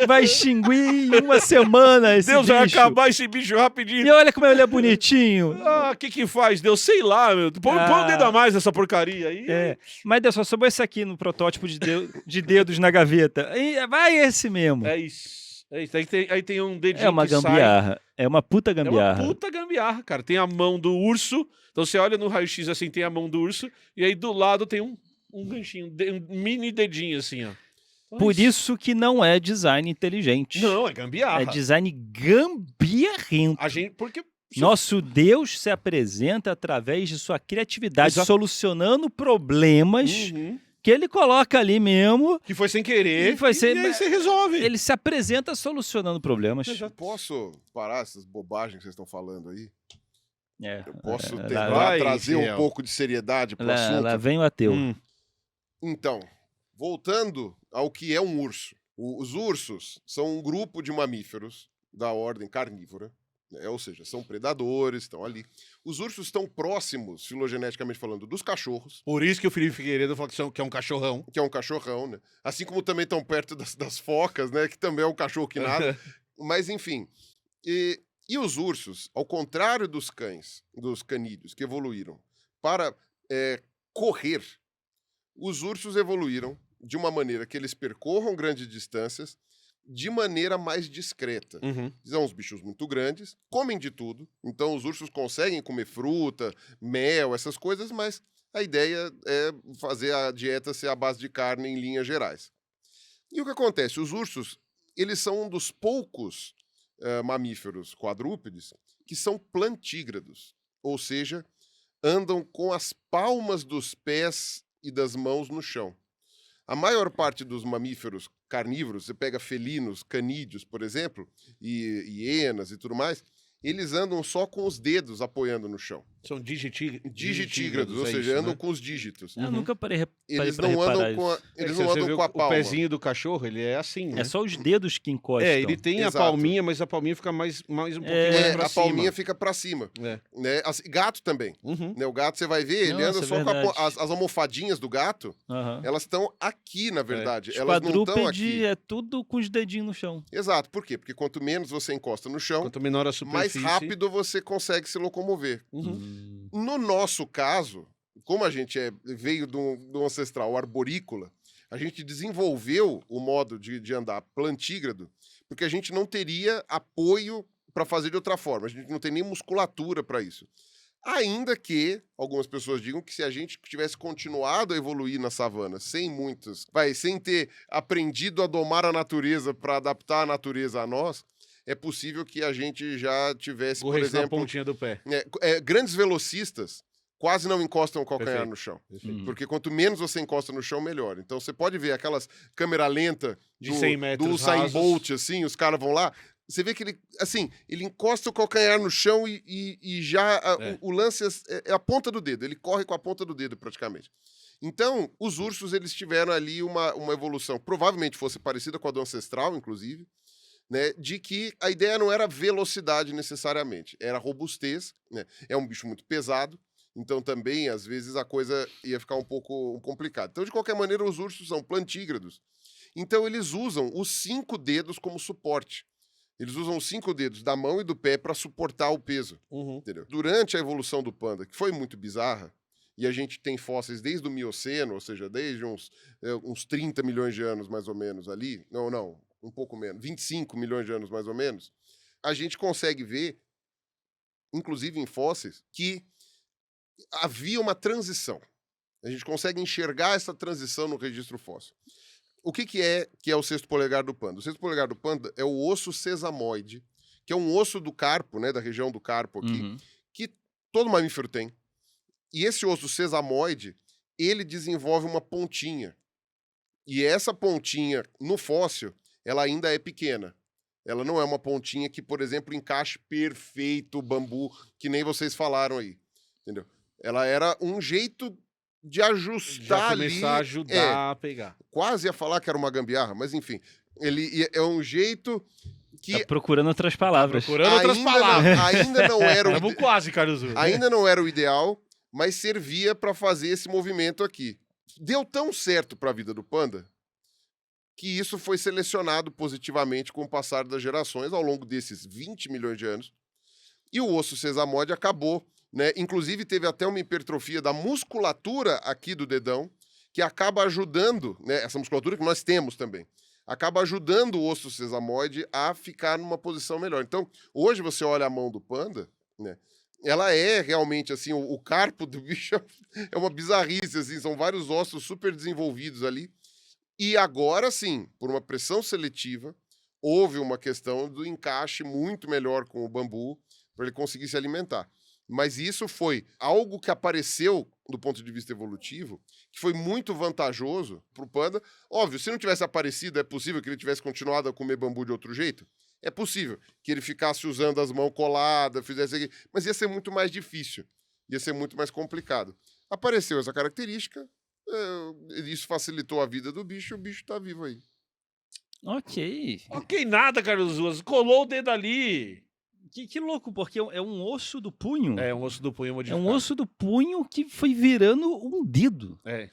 A: Vai extinguir em uma semana esse
B: Deus
A: bicho.
B: vai acabar esse bicho rapidinho.
A: E olha como ele é bonitinho.
B: Ah, o que faz, Deus? Sei lá, meu. Põe o dedo a mais nessa porcaria aí.
A: É. Mas Deus, só sobrou esse aqui no protótipo de dedos na gaveta. E vai esse mesmo.
B: É isso. Aí tem um dedinho
A: É uma
B: que sai.
A: gambiarra. É uma puta
B: É
A: gambiarra.
B: uma puta gambiarra, cara. Tem a mão do urso. Então você olha no raio-x assim, tem a mão do urso. E aí do lado tem um ganchinho, um mini dedinho assim, ó. Então,
A: Por isso que não é design inteligente.
B: Não, é gambiarra.
A: É design gambiarrento.
B: A gente... Porque...
A: Nosso Deus se apresenta através de sua criatividade,
B: Exato.
A: solucionando problemas
B: Uhum.
A: que ele coloca ali mesmo.
B: Que foi sem querer.
A: E foi sem-
B: E aí você resolve.
A: Ele se apresenta solucionando problemas.
C: Posso parar essas bobagens que vocês estão falando aí?
A: É,
C: Eu posso
A: lá-
C: tentar
B: vai,
C: trazer
B: Fiel.
C: um pouco de seriedade pro
A: lá,
C: assunto?
A: lá vem o ateu.
C: Então, voltando ao que é um urso. Os ursos são um grupo de mamíferos da ordem carnívora, né? Ou seja, são predadores, estão ali. Os ursos estão próximos, filogeneticamente falando, dos cachorros,
B: Por isso que o Felipe Figueiredo falou que é um cachorrão.
C: que é um cachorrão, né? Assim como também estão perto das focas, né? Que também é um cachorro que nada. Mas, enfim. E os ursos, ao contrário dos cães, dos canídeos, que evoluíram para correr, os ursos evoluíram de uma maneira que eles percorram grandes distâncias de maneira mais discreta.
B: Uhum.
C: São uns bichos muito grandes, comem de tudo, então os ursos conseguem comer fruta, mel, essas coisas, mas a ideia é fazer a dieta ser à base de carne em linhas gerais. E o que acontece? Os ursos, eles são um dos poucos mamíferos quadrúpedes que são plantígrados, ou seja, andam com as palmas dos pés e das mãos no chão. A maior parte dos mamíferos carnívoros, você pega felinos, canídeos, por exemplo, e hienas e tudo mais, eles andam só com os dedos apoiando no chão.
B: São
C: Digitígrados, ou
B: é
C: seja,
B: isso,
C: andam
B: né?
C: com os dígitos.
A: Eu nunca parei
C: Eles
A: pra
C: não
A: reparar
C: andam com a,
A: isso.
C: eles
B: Você
C: não andam
B: vê
C: com a
B: o
C: palma.
B: pezinho do cachorro, ele é assim, né?
A: É só os dedos que encostam.
B: É, ele tem
C: Exato.
B: a palminha, mas a palminha fica mais um pouquinho mais pra
C: A
B: cima.
C: palminha fica para cima.
B: É.
C: Né? Gato também.
B: Uhum.
C: Né? O gato, você vai ver, ele
A: Nossa,
C: anda
A: é
C: só com
A: verdade.
C: as almofadinhas do gato,
A: Aham.
C: elas estão aqui, na verdade.
A: Os
C: Elas não estão
A: quadrúpede
C: aqui.
A: é tudo com os dedinhos no chão.
C: Exato. Por quê? Porque quanto menos você encosta no chão,
B: Quanto menor a
C: mais
B: superfície...
C: rápido você consegue se locomover.
B: Uhum.
C: No nosso caso, como a gente veio do ancestral arborícola, a gente desenvolveu o modo de andar plantígrado, porque a gente não teria apoio para fazer de outra forma. A gente não tem nem musculatura para isso. Ainda que algumas pessoas digam que se a gente tivesse continuado a evoluir na savana sem ter aprendido a domar a natureza para adaptar a natureza a nós, é possível que a gente já tivesse, por
B: Corresse na
C: exemplo,
B: pontinha do pé.
C: grandes velocistas quase não encostam o calcanhar
B: Perfeito.
C: no chão.
B: Perfeito.
C: Porque quanto menos você encosta no chão, melhor. Então você pode ver aquelas câmera lenta
B: De 100 metros
C: do Usain
B: rasos.
C: Bolt, assim, os caras vão lá. Você vê que ele encosta o calcanhar no chão e já o lance é a ponta do dedo. Ele corre com a ponta do dedo, praticamente. Então, os ursos, eles tiveram ali uma evolução, provavelmente fosse parecida com a do ancestral, inclusive, né, de que a ideia não era velocidade necessariamente, era robustez, né? É um bicho muito pesado, então também, às vezes, a coisa ia ficar um pouco complicada. Então, de qualquer maneira, os ursos são plantígrados. Então, eles usam os 5 dedos como suporte. Eles usam os 5 dedos da mão e do pé para suportar o peso.
B: Uhum.
C: Entendeu? Durante a evolução do panda, que foi muito bizarra, e a gente tem fósseis desde o Mioceno, ou seja, desde uns 30 milhões de anos, mais ou menos, ali. Não, um pouco menos, 25 milhões de anos, mais ou menos. A gente consegue ver, inclusive em fósseis, que havia uma transição. A gente consegue enxergar essa transição no registro fóssil. O que é o sexto polegar do panda? O sexto polegar do panda é o osso sesamoide, que é um osso do carpo, né, da região do carpo aqui,
A: Uhum.
C: que todo mamífero tem. E esse osso sesamoide, ele desenvolve uma pontinha. E essa pontinha, no fóssil, ela ainda é pequena. Ela não é uma pontinha que, por exemplo, encaixe perfeito o bambu, que nem vocês falaram aí. Entendeu? Ela era um jeito de ajustar
B: Já
C: ali.
B: começar a ajudar a pegar.
C: Quase ia falar que era uma gambiarra, mas enfim. Ele é um jeito que
A: Tá procurando outras palavras.
B: Procurando outras palavras.
C: ainda não era o
B: Estamos quase, Caruso.
C: ainda não era o ideal, mas servia para fazer esse movimento aqui. Deu tão certo para a vida do panda que isso foi selecionado positivamente com o passar das gerações ao longo desses 20 milhões de anos. E o osso sesamoide acabou, né? Inclusive teve até uma hipertrofia da musculatura aqui do dedão, que acaba ajudando, né? Essa musculatura que nós temos também, acaba ajudando o osso sesamoide a ficar numa posição melhor. Então, hoje você olha a mão do panda, né? Ela é realmente, assim, o carpo do bicho é uma bizarrice, assim, são vários ossos super desenvolvidos ali. E agora, sim, por uma pressão seletiva, houve uma questão do encaixe muito melhor com o bambu para ele conseguir se alimentar. Mas isso foi algo que apareceu do ponto de vista evolutivo, que foi muito vantajoso para o panda. Óbvio, se não tivesse aparecido, é possível que ele tivesse continuado a comer bambu de outro jeito? É possível que ele ficasse usando as mãos coladas, fizesse aqui, mas ia ser muito mais difícil, ia ser muito mais complicado. Apareceu essa característica, isso facilitou a vida do bicho, o bicho está vivo aí.
A: Ok.
B: Ok, nada, Carlos Ruas. Colou o dedo ali.
A: Que louco, porque é um osso do punho.
B: É um osso do punho
A: É
B: modificado.
A: um osso do punho que foi virando um dedo.
B: É.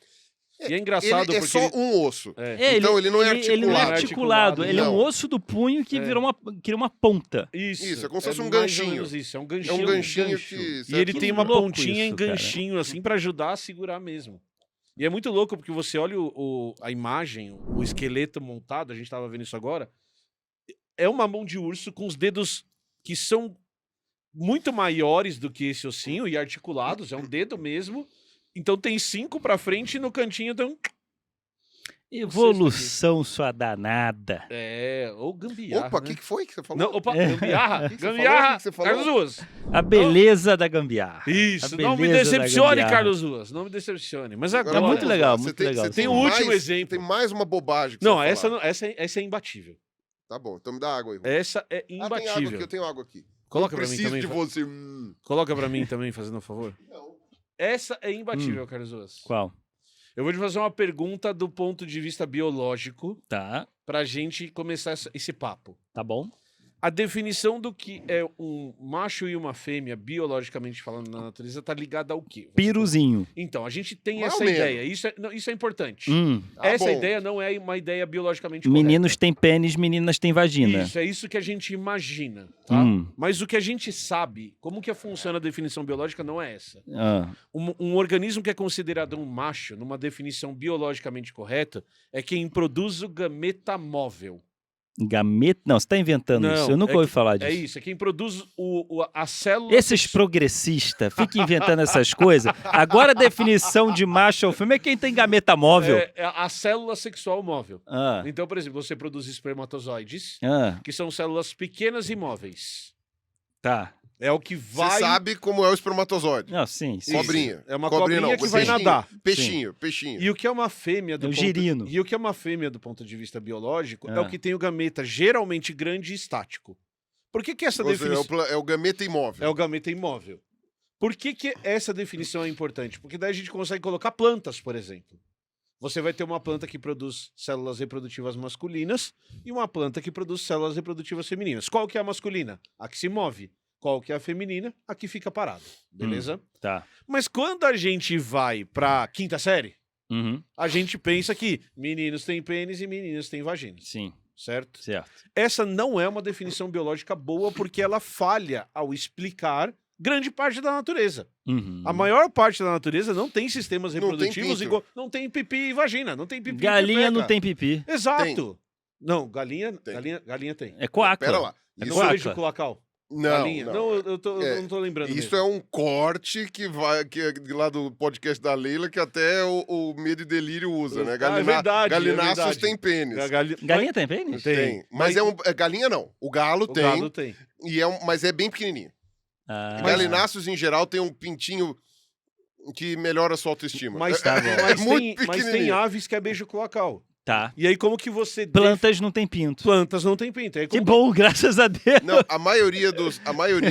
B: E é engraçado
C: Ele é
B: porque...
C: só um osso.
B: É.
C: Então ele não é
A: Ele não é
C: articulado.
A: articulado. Ele é um
C: Não.
A: osso do punho que virou cria uma ponta.
C: Isso, é como se fosse um
B: mais ou
C: ganchinho.
B: menos Isso, é um
C: É
B: ganchinho.
C: um ganchinho
A: gancho.
C: que...
B: E ele
A: Que
B: tem uma
A: louco
B: pontinha
A: isso,
B: em
A: cara.
B: ganchinho, assim, pra ajudar a segurar mesmo. E é muito louco, porque você olha a imagem, o esqueleto montado, a gente tava vendo isso agora, é uma mão de urso com os dedos que são muito maiores do que esse ossinho e articulados, é um dedo mesmo. Então tem 5 pra frente e no cantinho tem um...
A: Evolução sua danada.
B: ou gambiarra,
C: Opa, o
B: né?
C: que foi que você falou?
B: Não, opa, gambiarra.
C: que você falou?
B: Gambiarra,
C: O que você falou?
B: Carlos Ruas.
A: A beleza da gambiarra.
B: Isso,
A: A
B: não me
A: beleza da
B: decepcione,
A: gambiarra.
B: Carlos Ruas. Não me decepcione. Mas agora...
A: É muito
C: vamos
A: legal,
C: lá.
A: muito
C: Você
A: legal.
C: Você
B: Tem o
C: mais-
B: último exemplo.
C: Tem mais uma bobagem que
B: Não,
C: você
B: essa,
C: falar.
B: essa é imbatível.
C: Tá bom, então me dá água aí. Rô.
B: Essa é
C: Tem água aqui,
B: imbatível.
C: eu tenho água aqui.
B: Coloca
C: Eu
B: pra mim
C: preciso
B: também.
C: de você.
B: Coloca pra mim também, fazendo um favor.
C: Não.
B: Essa é imbatível, Carlos Ruas.
A: Qual?
B: Eu vou te fazer uma pergunta do ponto de vista biológico
A: Tá,
B: pra gente começar esse papo.
A: tá bom.
B: A definição do que é um macho e uma fêmea, biologicamente falando na natureza, tá ligada ao quê?
A: Piruzinho.
B: Então, a gente tem
C: Mais
B: essa
C: ou menos.
B: ideia. Isso é importante.
C: Tá
B: Essa
C: bom.
B: ideia não é uma ideia biologicamente
A: Meninos têm pênis, meninas têm vagina.
B: Isso, é isso que a gente imagina, tá? Mas o que a gente sabe, como que funciona a definição biológica, não é essa.
A: Ah,
B: Um organismo que é considerado um macho, numa definição biologicamente correta, é quem produz o gameta móvel.
A: gameta? Não, você tá inventando
B: Não,
A: isso. Eu nunca
B: é
A: ouvi
B: que-
A: falar disso.
B: É isso, é quem produz a célula...
A: Esses progressistas ficam inventando essas coisas. Agora a definição de macho ou fêmea é quem tem gameta móvel.
B: É a célula sexual móvel.
A: Ah,
B: Então, por exemplo, você produz espermatozoides,
A: ah,
B: que são células pequenas e móveis.
A: tá.
B: É o que vai...
C: Você sabe como é o espermatozoide.
A: Não, sim, sim.
C: Cobrinha.
B: É uma cobrinha que vai
C: peixinho,
B: nadar.
C: Peixinho.
B: E o que é uma fêmea do
A: É o
B: ponto...
A: girino.
B: E o que é uma fêmea do ponto de vista biológico é
A: Ah.
B: o que tem o gameta geralmente grande e estático. Por que essa
C: Ou seja,
B: definição...
C: é o gameta imóvel.
B: É o gameta imóvel. Por que essa definição é importante? Porque daí a gente consegue colocar plantas, por exemplo. Você vai ter uma planta que produz células reprodutivas masculinas e uma planta que produz células reprodutivas femininas. Qual que é a masculina? A que se move. Qual que é a feminina? A que fica parada. Beleza?
A: Tá.
B: Mas quando a gente vai pra quinta série,
A: Uhum.
B: a gente pensa que meninos têm pênis e meninas têm vaginas.
A: Sim,
B: Certo?
A: certo.
B: Essa não é uma definição biológica boa porque ela falha ao explicar grande parte da natureza.
A: Uhum.
B: A maior parte da natureza não tem sistemas
C: Não tem
B: reprodutivos
C: pinto.
B: igual. Não tem pipi e vagina. Não tem pipi e
A: Galinha
B: pepeca.
A: não tem pipi.
B: Exato. Não, galinha
C: Tem.
B: galinha tem.
A: É coaca.
C: Pera lá.
B: É
C: Isso,
B: no
A: coaca.
B: beijo cloacal.
C: não,
B: Galinha.
C: não.
B: Eu não tô lembrando.
C: Isso
B: mesmo.
C: é um corte que é lá do podcast da Leila, que até o Medo e Delírio usa, né?
B: Ah, é verdade,
C: Galináceos
B: é verdade.
C: tem pênis.
A: Galinha tem pênis?
B: Tem.
C: Mas galinha não. O galo
B: O
C: tem,
B: galo tem.
C: mas é bem pequenininho.
A: Ah,
C: Galináceos, em geral, tem um pintinho que melhora a sua autoestima.
B: Mas,
A: Tá bom.
C: é muito
B: mas tem
C: pequenininho.
B: aves que é beijo cloacal.
A: Tá.
B: E aí como que você...
A: Plantas não tem pinto.
B: Plantas não tem pinto. Aí
A: Que
B: como...
A: bom, graças a Deus.
C: Não, a maioria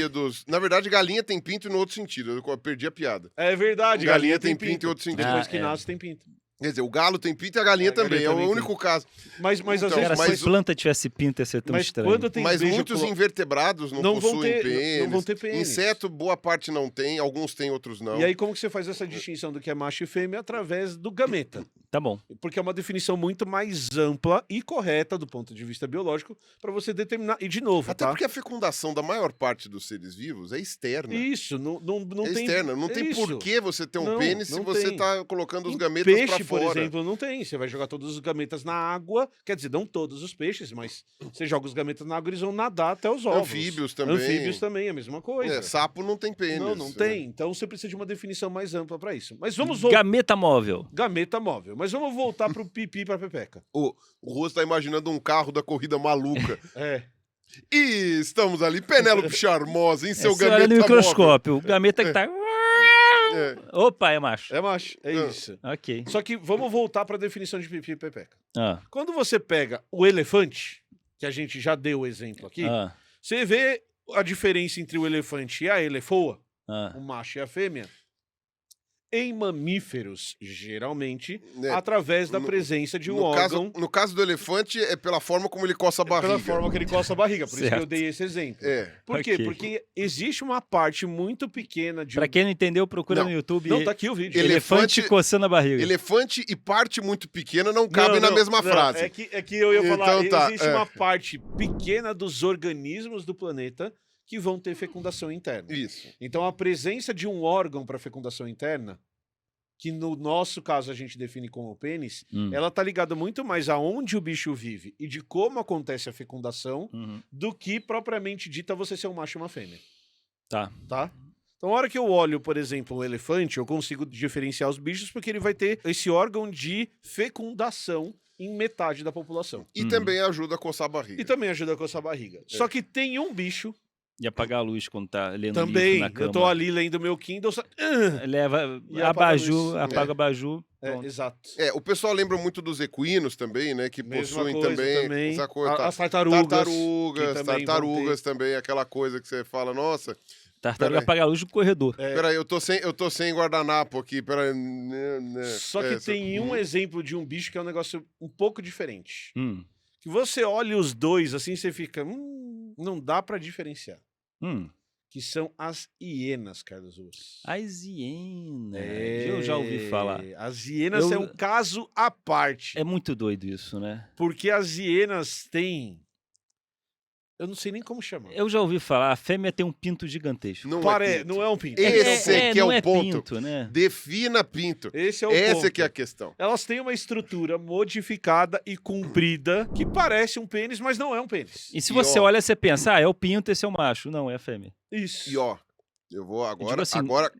C: dos... Na verdade, galinha tem pinto no outro sentido. Eu perdi a piada.
B: É verdade.
C: Galinha tem pinto em outro sentido.
B: Depois
A: Ah,
B: que
A: é.
B: nasce tem pinto.
C: Quer dizer, o galo tem pinto e a galinha
B: A galinha
C: também. É o
B: também
C: único caso.
B: Mas às
C: Então,
B: vezes...
A: Cara,
C: mas
A: se planta tivesse pinto ia ser tão
B: mas
A: estranho.
B: quando tem
C: Mas
B: beijo
C: muitos
B: clo-
C: invertebrados não
B: não vão
C: possuem
B: ter-
C: pênis.
B: não vão ter pênis.
C: Inseto, boa parte não tem. Alguns têm, outros não.
B: E aí como que você faz essa distinção do que é macho e fêmea? Através do gameta.
A: Tá bom.
B: Porque é uma definição muito mais ampla e correta do ponto de vista biológico para você determinar. E de novo,
C: Até
B: tá?
C: porque a fecundação da maior parte dos seres vivos é externa.
B: Isso, não
C: É
B: tem.
C: externa. Não tem
B: isso.
C: por que você ter um
B: Não,
C: pênis se
B: não
C: você
B: tem.
C: tá colocando os
B: Em
C: gametas pra
B: peixe, por
C: fora.
B: exemplo, não tem. Você vai jogar todos os gametas na água. Quer dizer, não todos os peixes, mas você joga os gametas na água e eles vão nadar até os ovos.
C: Anfíbios também.
B: Anfíbios também, é a mesma coisa.
C: É, sapo não tem pênis.
B: Não
C: né?
B: tem. Então você precisa de uma definição mais ampla para isso. Mas vamos voltar.
A: Gameta móvel.
B: Gameta móvel. Mas vamos voltar pro pipi e pra pepeca.
C: O Russo tá imaginando um carro da corrida maluca.
B: É.
C: E estamos ali, Penélope Charmosa, em seu
A: Você olha
C: gameta
A: no
C: móvel.
A: microscópio. O gameta que tá...
C: É.
A: Opa, é macho.
B: É macho. É
C: Ah.
B: isso.
A: Ok.
B: Só que vamos voltar pra definição de pipi e pepeca.
A: Ah,
B: Quando você pega o elefante, que a gente já deu o exemplo aqui,
A: ah,
B: você vê a diferença entre o elefante e a elefoa,
A: ah.
B: o macho e a fêmea, em mamíferos, geralmente,
C: É,
B: através da
C: no-
B: presença de um
C: no, caso,
B: órgão,
C: no caso do elefante, é pela forma como ele coça a barriga.
B: pela forma que ele coça a barriga. Por isso que eu
A: Certo.
B: dei esse exemplo.
C: É.
B: Por quê?
A: Ok.
B: Porque existe uma parte muito pequena de
A: Pra quem não entendeu, procura
C: Não.
A: no YouTube.
B: Não, tá aqui o vídeo.
A: Elefante coçando a barriga.
C: Elefante e parte muito pequena não cabem na mesma frase.
B: É que eu ia falar,
C: Então tá,
B: existe
C: é.
B: uma parte pequena dos organismos do planeta que vão ter fecundação interna.
C: Isso.
B: Então a presença de um órgão para fecundação interna, que no nosso caso a gente define como pênis,
A: Hum.
B: ela tá ligada muito mais aonde o bicho vive e de como acontece a fecundação
A: Uhum.
B: do que propriamente dita você ser um macho e uma fêmea,
A: Tá.
B: tá? Então, a hora que eu olho, por exemplo, um elefante, eu consigo diferenciar os bichos porque ele vai ter esse órgão de fecundação em metade da população.
C: E também ajuda a coçar a barriga.
B: E também ajuda a coçar a barriga. Só que tem um bicho
A: E apagar a luz quando tá lendo livro
B: também.
A: na cama.
B: Eu tô ali lendo meu Kindle.
A: Leva
B: E apaga a
A: abajur,
B: luz.
A: apaga o abajur.
B: É,
A: pronto.
B: exato.
C: O pessoal lembra muito dos equinos também, né? Que
B: Mesma
C: possuem
B: coisa
C: também essa coisa.
B: As tartarugas.
C: Tartarugas,
B: que também
C: tartarugas também, aquela coisa que você fala, nossa,
A: Tartaruga
C: Peraí.
A: apaga a luz do corredor.
B: É.
C: peraí, eu tô sem guardanapo aqui, peraí.
B: Só que tem um exemplo de um bicho que é um negócio um pouco diferente.
A: Hum.
B: Que você olha os dois assim, você fica, não dá pra diferenciar. Que são as hienas, Carlos Ruas.
A: As hienas. Eu já ouvi falar.
B: As hienas
A: Eu-
B: é um caso à parte.
A: É muito doido isso, né?
B: Porque as hienas têm... Eu não sei nem como chamar.
A: Eu já ouvi falar, a fêmea tem um pinto gigantesco.
C: Não
B: Não
C: pinto.
B: é um pinto.
C: Esse que é
A: não
C: o
A: é
C: ponto.
A: pinto, né?
C: Defina pinto.
B: Esse é o
C: Essa
B: ponto.
C: que é a questão.
B: Elas têm uma estrutura modificada e comprida que parece um pênis, mas não é um pênis.
A: E se
C: E,
A: você
C: ó,
A: olha, você pensa, é o pinto, esse é o macho. Não, é a fêmea.
B: Isso.
C: E ó, eu vou agora,
A: assim-
C: agora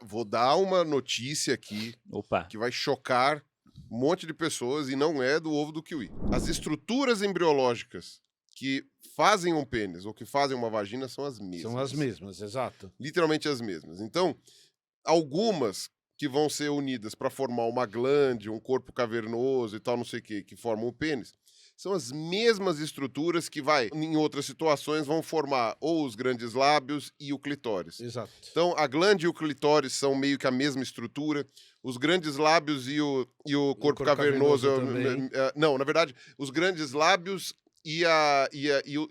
C: vou dar uma notícia aqui
A: Opa.
C: que vai chocar um monte de pessoas e não é do ovo do kiwi. As estruturas embriológicas que fazem um pênis ou que fazem uma vagina são as mesmas.
B: São as mesmas, exato.
C: Literalmente as mesmas. Então, algumas que vão ser unidas para formar uma glande, um corpo cavernoso e tal, não sei o que formam o pênis, são as mesmas estruturas que em outras situações, vão formar ou os grandes lábios e o clitóris.
B: Exato.
C: Então, a glande e o clitóris são meio que a mesma estrutura. Os grandes lábios e o corpo cavernoso...
B: cavernoso também.
C: Não, na verdade, os grandes lábios e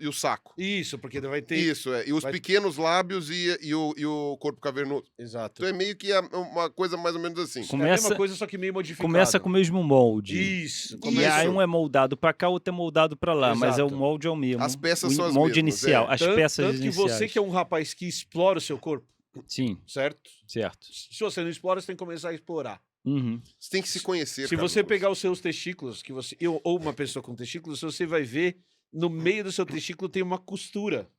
C: o saco.
B: Isso, porque vai ter...
C: Isso, E os
B: vai-
C: pequenos lábios e o corpo cavernoso.
B: Exato.
C: Então é meio que uma coisa mais ou menos assim.
B: É a
A: Começa,
B: mesma coisa, só que meio modificado.
A: começa com o mesmo molde.
B: Isso.
A: E
B: Começa...
A: aí um é moldado pra cá, outro é moldado pra lá. Mas é o
B: Exato.
A: molde é o mesmo.
C: As peças
A: o
C: são as
A: molde
C: mesmas,
A: inicial.
C: é.
A: As peças
B: tanto que
A: iniciais.
B: você que é um rapaz que explora o seu corpo,
A: Sim,
B: certo?
A: certo.
B: Se você não explora, você tem que começar a explorar.
A: Uhum.
C: Você tem que se conhecer.
B: Se
C: Carlos
B: você
C: Ruas.
B: pegar os seus testículos, ou uma pessoa com testículos, você vai ver no meio do seu testículo tem uma costura.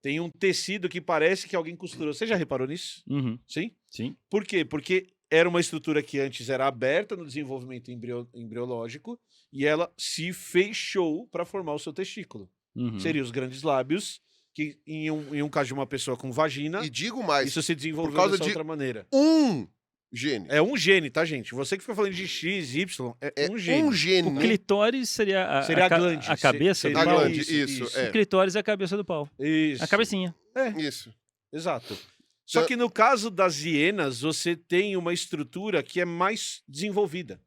B: Tem um tecido que parece que alguém costurou. Você já reparou nisso?
A: Uhum.
B: Sim?
A: Sim.
B: Por quê? Porque era uma estrutura que antes era aberta no desenvolvimento embriológico e ela se fechou para formar o seu testículo.
A: Uhum.
B: Seriam os grandes lábios, que em um caso de uma pessoa com vagina,
C: E digo mais,
B: isso se desenvolveu
C: por causa
B: dessa
C: de
B: outra maneira.
C: um gene.
B: É um gene, tá, gente? Você que fica falando de X, Y, é um gene.
C: Um gene.
A: O clitóris seria a,
B: Seria a
A: ca-
B: glande.
A: a cabeça
B: Seria
A: do
C: A
A: pau.
C: glande, isso,
A: O
C: é.
A: clitóris é a cabeça do pau.
B: Isso.
A: A cabecinha.
C: Isso.
B: Exato. Só que no caso das hienas, você tem uma estrutura que é mais desenvolvida.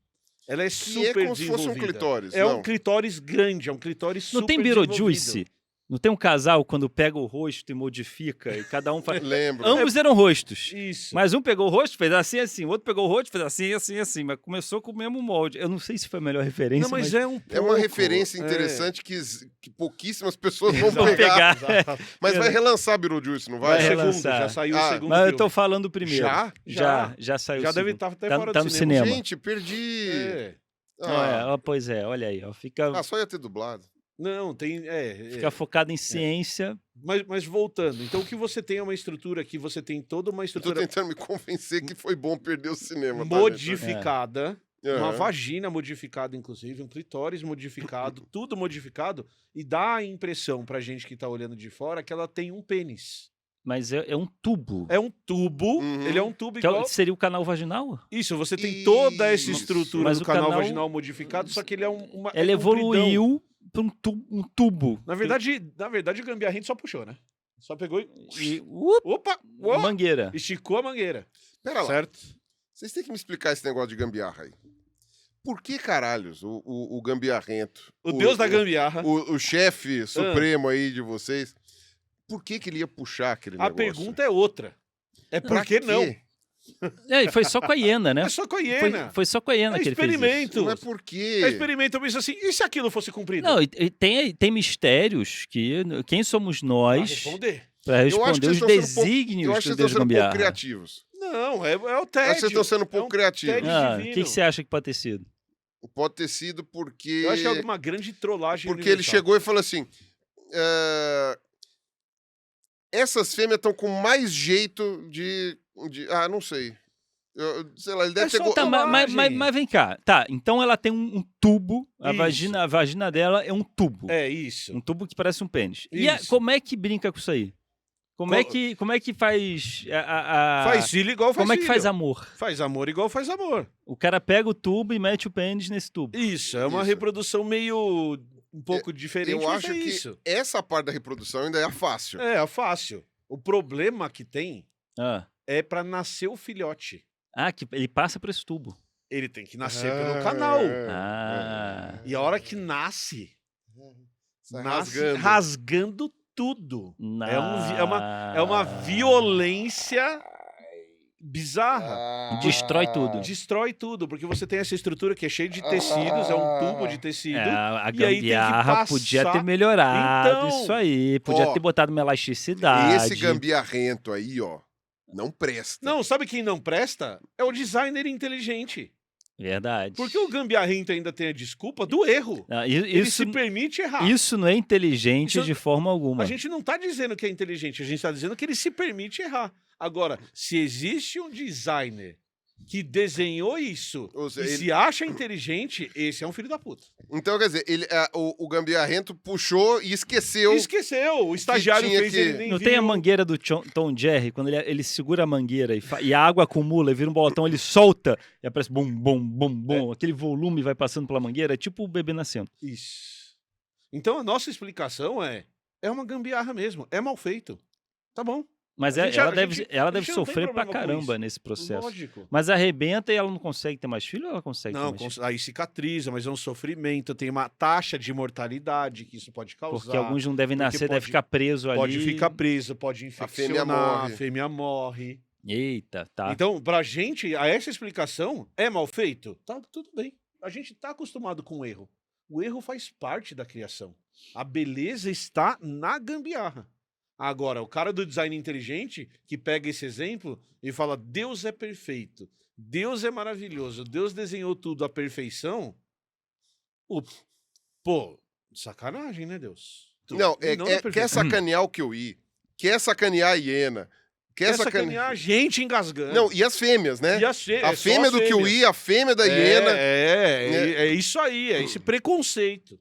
B: Ela é
C: Que
B: super
C: é como se fosse um
B: desenvolvida.
C: clitóris.
B: É
C: não.
B: um clitóris grande, é um clitóris
A: Não
B: super
A: tem Beetlejuice? Não tem um casal quando pega o rosto e modifica e cada um faz...
C: Lembro.
A: Ambos eram rostos.
B: Isso.
A: Mas um pegou o rosto, fez assim, assim. O outro pegou o rosto, fez assim, assim, assim. Mas começou com o mesmo molde. Eu não sei se foi a melhor referência,
B: Não, mas é um pouco.
C: É uma referência interessante que pouquíssimas pessoas vão
A: Vão
C: pegar.
A: pegar.
C: Mas vai relançar Beetlejuice, não vai?
A: Vai
B: É o segundo,
A: relançar.
B: já saiu o
C: Ah,
B: segundo
A: Mas eu
B: filme.
A: tô falando primeiro.
B: Já?
A: Já saiu
B: Já
A: o
B: deve
A: segundo.
B: estar até
A: Tá-
B: fora
A: tá
B: do
A: no
B: cinema.
A: cinema.
C: Gente, perdi.
B: É.
A: Não, pois é, olha aí. Ó, fica
C: Só ia ter dublado.
B: Não, tem.
A: fica focado em ciência.
B: Mas voltando, então o que você tem é uma estrutura aqui, você tem toda uma
C: Eu tô
B: estrutura
C: tentando me convencer que foi bom perder o cinema. tá,
B: modificada,
C: gente?
B: uma
C: Aham.
B: vagina modificada, inclusive, um clitóris modificado, tudo modificado, e dá a impressão pra gente que tá olhando de fora que ela tem um pênis.
A: Mas é um tubo.
B: É um tubo,
C: Uhum.
B: ele é um tubo
A: Que
B: igual.
A: seria o canal vaginal?
B: Isso, você tem toda essa
C: Isso.
B: estrutura
A: Mas
B: do
A: o
B: canal
A: canal-
B: vaginal modificado, só que ele é uma.
A: Ela
B: é compridão.
A: evoluiu para um tubo.
B: Na verdade, o Gambiarra só puxou, né? Só pegou e.
A: E,
B: Opa! Uou!
A: mangueira.
B: Esticou a mangueira.
C: Pera lá.
B: Certo?
C: Vocês têm que me explicar esse negócio de gambiarra aí. Por que caralhos o gambiarrento...
B: O deus da gambiarra.
C: O chefe supremo aí de vocês... Por que ele ia puxar aquele
B: A
C: negócio?
B: pergunta é outra. É por
C: Pra
B: que
C: quê?
B: não?
A: E foi só com a hiena, né?
B: É só com a hiena.
A: Foi só com a hiena
B: É
A: que ele fez isso.
B: experimento.
C: Mas por quê?
B: É experimento. Eu penso assim, e se aquilo fosse cumprido?
A: Não, e tem mistérios que... Quem somos
B: Pra
A: nós
B: responder.
A: para
C: Eu acho
A: responder
C: que
A: os
C: vocês estão sendo um pouco-
A: desígnios
C: Eu acho que
A: do
C: vocês estão
A: Deus
C: sendo um pouco
A: Gambiarra?
C: criativos.
B: Não, é o
C: Eu acho
B: tédio.
C: que vocês estão sendo um pouco criativos.
B: tédio
A: Ah, o
B: divino.
A: que você acha que pode ter sido?
C: Pode ter sido porque...
B: Eu acho que é alguma grande trollagem
C: Porque ele
B: universal.
C: chegou e falou assim... Essas fêmeas estão com mais jeito de... não sei. Sei lá, ele deve
B: É
C: ter...
B: só
A: Tá,
B: Trollagem.
A: mas vem cá. Tá, então ela tem um tubo. A
B: Isso.
A: vagina dela é um tubo.
B: É isso.
A: Um tubo que parece um pênis.
B: Isso.
A: Como é que brinca com isso aí? Como é que faz
B: Faz filho igual faz
A: Como é que
B: filho.
A: faz amor?
B: Faz amor igual faz amor.
A: O cara pega o tubo e mete o pênis nesse tubo.
B: Isso, é uma
C: Isso.
B: reprodução meio... um pouco diferente,
C: Eu
B: mas
C: acho
B: é
C: que
B: isso.
C: essa parte da reprodução ainda é fácil.
B: É fácil. O problema que tem
A: Ah,
B: é pra nascer o filhote.
A: que ele passa por esse tubo.
B: Ele tem que nascer pelo canal.
A: Ah.
B: E a hora que nasce,
C: Sai
B: nasce
C: rasgando.
B: rasgando tudo. É uma violência bizarra.
A: Destrói tudo.
B: Destrói tudo, porque você tem essa estrutura que é cheia de tecidos, é um tubo de tecido.
A: A
B: e aí tem que
A: gambiarra podia ter
B: passar-
A: melhorado
B: Então,
A: isso aí. Podia
C: ó,
A: ter botado uma elasticidade.
C: Esse gambiarrento aí, ó, não presta.
B: Não, sabe quem não presta? É o designer inteligente.
A: Verdade.
B: Porque o gambiarrento ainda tem a desculpa do erro. Ele
A: Isso,
B: se permite errar.
A: isso não é inteligente
B: Isso-
A: de forma alguma.
B: A gente não está dizendo que é inteligente, a gente está dizendo que ele se permite errar. Agora, se existe um designer que desenhou isso
C: Ou seja,
B: e
C: ele-
B: se acha inteligente, esse é um filho da puta.
C: Então, quer dizer, o gambiarrento puxou e esqueceu.
B: Esqueceu, o estagiário
C: tinha
B: fez
C: que-
B: ele nem
A: Não
B: viu.
A: tem a mangueira do Tom Jerry, quando ele segura a mangueira e a água acumula, e vira um bolotão, ele solta e aparece bum, bum, bum, bum. Aquele volume vai passando pela mangueira, é tipo o bebê nascendo.
B: Isso. Então a nossa explicação é uma gambiarra mesmo, é mal feito. Tá bom.
A: Mas
B: A gente-
A: ela
B: a
A: deve
B: gente
A: não
B: tem
A: sofrer pra
B: problema com
A: caramba
B: isso.
A: nesse processo.
B: Lógico.
A: Mas arrebenta e ela não consegue ter mais filho ou ela consegue
B: Não,
A: ter mais filho?
B: aí cicatriza, mas é um sofrimento, tem uma taxa de mortalidade que isso pode causar.
A: Porque alguns não devem
B: porque
A: nascer, deve
B: pode-
A: ficar preso ali.
B: Pode ficar preso, pode infeccionar,
C: morre.
B: a fêmea morre.
A: Eita, tá.
B: Então, pra gente, essa explicação é mal feito? Tá tudo bem. A gente tá acostumado com o erro. O erro faz parte da criação. A beleza está na gambiarra. Agora, o cara do design inteligente que pega esse exemplo e fala: Deus é perfeito, Deus é maravilhoso, Deus desenhou tudo à perfeição. Pô, sacanagem, né, Deus?
C: Não,
B: na
C: quer
B: perfeição.
C: sacanear o Kiwi, quer sacanear a hiena, quer
B: sacanear a gente engasgando.
C: Não, e as fêmeas, né?
B: E a
C: A fêmea do Kiwi, a fêmea da hiena.
B: É isso aí, é esse preconceito.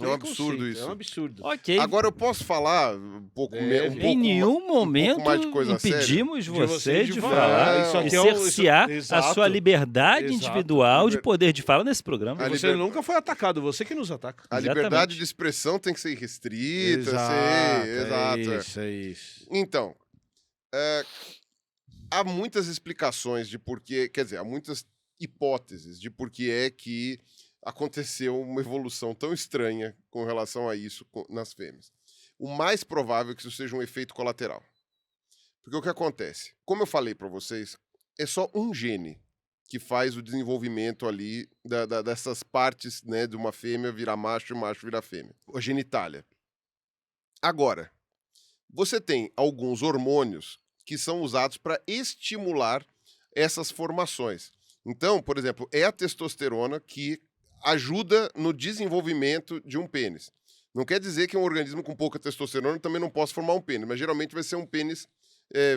C: É um absurdo isso.
B: É um absurdo.
A: Ok.
C: Agora eu posso falar um pouco
B: Deve.
C: pouco
A: Em nenhum momento
C: mais de coisa
A: impedimos
B: De
A: você
B: você
A: de
B: de
A: falar
C: falar.
B: Isso
A: e
B: aqui é
A: cercear
B: isso-
A: a
B: exato.
A: sua liberdade
B: Exato.
A: individual de poder de fala nesse programa.
C: A
B: Você
C: liber-
B: nunca foi atacado, você que nos ataca.
C: A
A: Exatamente.
C: liberdade de expressão tem que ser restrita, exato.
B: É isso.
C: Então, há muitas explicações de porquê, quer dizer, há muitas hipóteses de por que é que aconteceu uma evolução tão estranha com relação a isso nas fêmeas. o mais provável é que isso seja um efeito colateral. Porque o que acontece? Como eu falei para vocês, é só um gene que faz o desenvolvimento ali dessas partes, né, de uma fêmea virar macho e o macho virar fêmea. A genitália. Agora, você tem alguns hormônios que são usados para estimular essas formações. Então, por exemplo, é a testosterona que ajuda no desenvolvimento de um pênis. Não quer dizer que um organismo com pouca testosterona também não possa formar um pênis, mas geralmente vai ser um pênis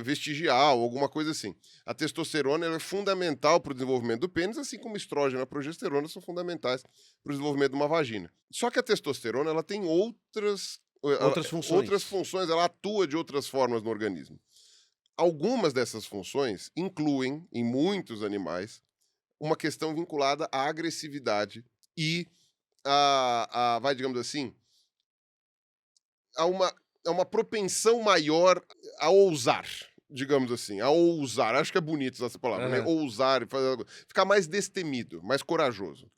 C: vestigial, alguma coisa assim. A testosterona ela é fundamental para o desenvolvimento do pênis, assim como estrógeno e a progesterona são fundamentais para o desenvolvimento de uma vagina. Só que a testosterona ela tem outras funções, ela atua de outras formas no organismo. Algumas dessas funções incluem, em muitos animais, uma questão vinculada à agressividade e digamos assim, a uma propensão maior a ousar, digamos assim, a ousar. Acho que é bonito essa palavra, né? Ousar, ficar mais destemido, mais corajoso.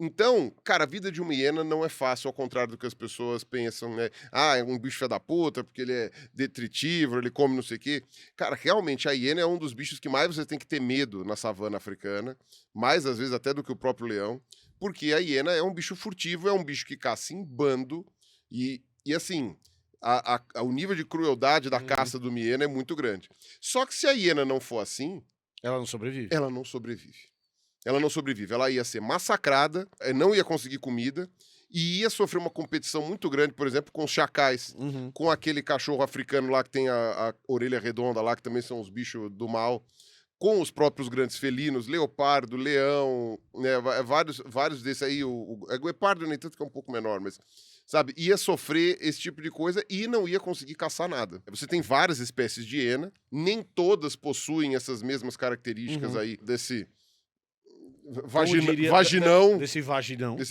C: Então, cara, a vida de uma hiena não é fácil, ao contrário do que as pessoas pensam, né? Ah, é um bicho filho da puta, porque ele é detritívoro, ele come não sei o quê. Cara, realmente, a hiena é um dos bichos que mais você tem que ter medo na savana africana, mais às vezes até do que o próprio leão, porque a hiena é um bicho furtivo, é um bicho que caça em bando, e assim, o nível de crueldade da caça do hiena é muito grande. Só que se a hiena não for assim...
B: Ela não sobrevive.
C: Ela não sobrevive. Ela não sobrevive, ela ia ser massacrada, não ia conseguir comida e ia sofrer uma competição muito grande, por exemplo, com os chacais, com aquele cachorro africano lá que tem a orelha redonda lá, que também são os bichos do mal, com os próprios grandes felinos, leopardo, leão, né, vários desses aí, o guepardo nem tanto que é um pouco menor, mas, sabe, ia sofrer esse tipo de coisa e não ia conseguir caçar nada. Você tem várias espécies de hiena, nem todas possuem essas mesmas características aí desse...
B: Desse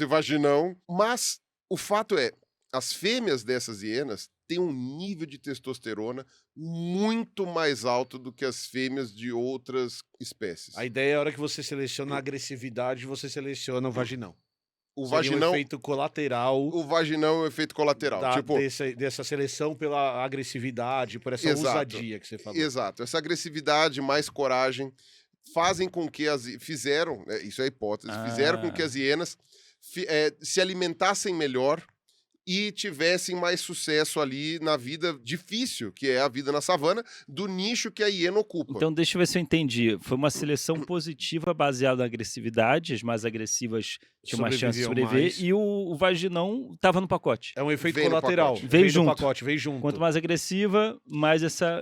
C: vaginão. Mas o fato é, as fêmeas dessas hienas têm um nível de testosterona muito mais alto do que as fêmeas de outras espécies.
B: A ideia é a hora que você seleciona a agressividade, você seleciona o vaginão.
C: Seria
B: um efeito colateral.
C: O vaginão é um efeito colateral.
B: Dessa seleção pela agressividade, por essa ousadia que você falou.
C: Exato. Essa agressividade mais coragem fazem com que fizeram, isso é a hipótese, fizeram com que as hienas se alimentassem melhor e tivessem mais sucesso ali na vida difícil, que é a vida na savana, do nicho que a hiena ocupa.
A: Então, deixa eu ver se eu entendi. Foi uma seleção positiva baseada na agressividade, as mais agressivas tinham mais chance de sobreviver, mais. E o vaginão estava no pacote.
B: É um efeito colateral.
A: Veio junto.
B: Veio junto.
A: Quanto mais agressiva, mais essa...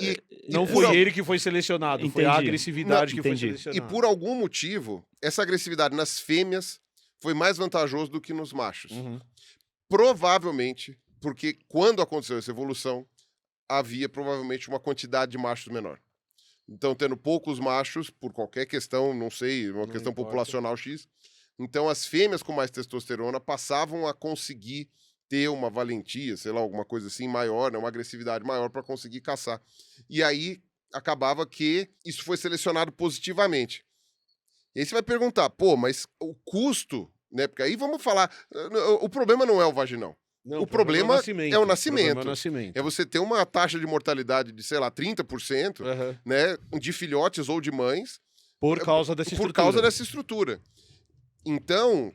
B: Não foi ele que foi selecionado, entendi. Foi a agressividade que foi selecionada.
C: E por algum motivo, essa agressividade nas fêmeas foi mais vantajoso do que nos machos. Provavelmente, porque quando aconteceu essa evolução, havia provavelmente uma quantidade de machos menor. Então, tendo poucos machos, por qualquer questão, não sei, uma questão populacional X, então as fêmeas com mais testosterona passavam a conseguir ter uma valentia, sei lá, alguma coisa assim maior, né, uma agressividade maior para conseguir caçar. E aí acabava que isso foi selecionado positivamente. E aí você vai perguntar, pô, mas o custo... Né? Porque aí vamos falar, o problema não é o vaginão.
B: Não,
C: o problema é o nascimento.
B: É
C: você ter uma taxa de mortalidade de, sei lá, 30%, né, de filhotes ou de mães.
B: Por causa dessa
C: estrutura. Então,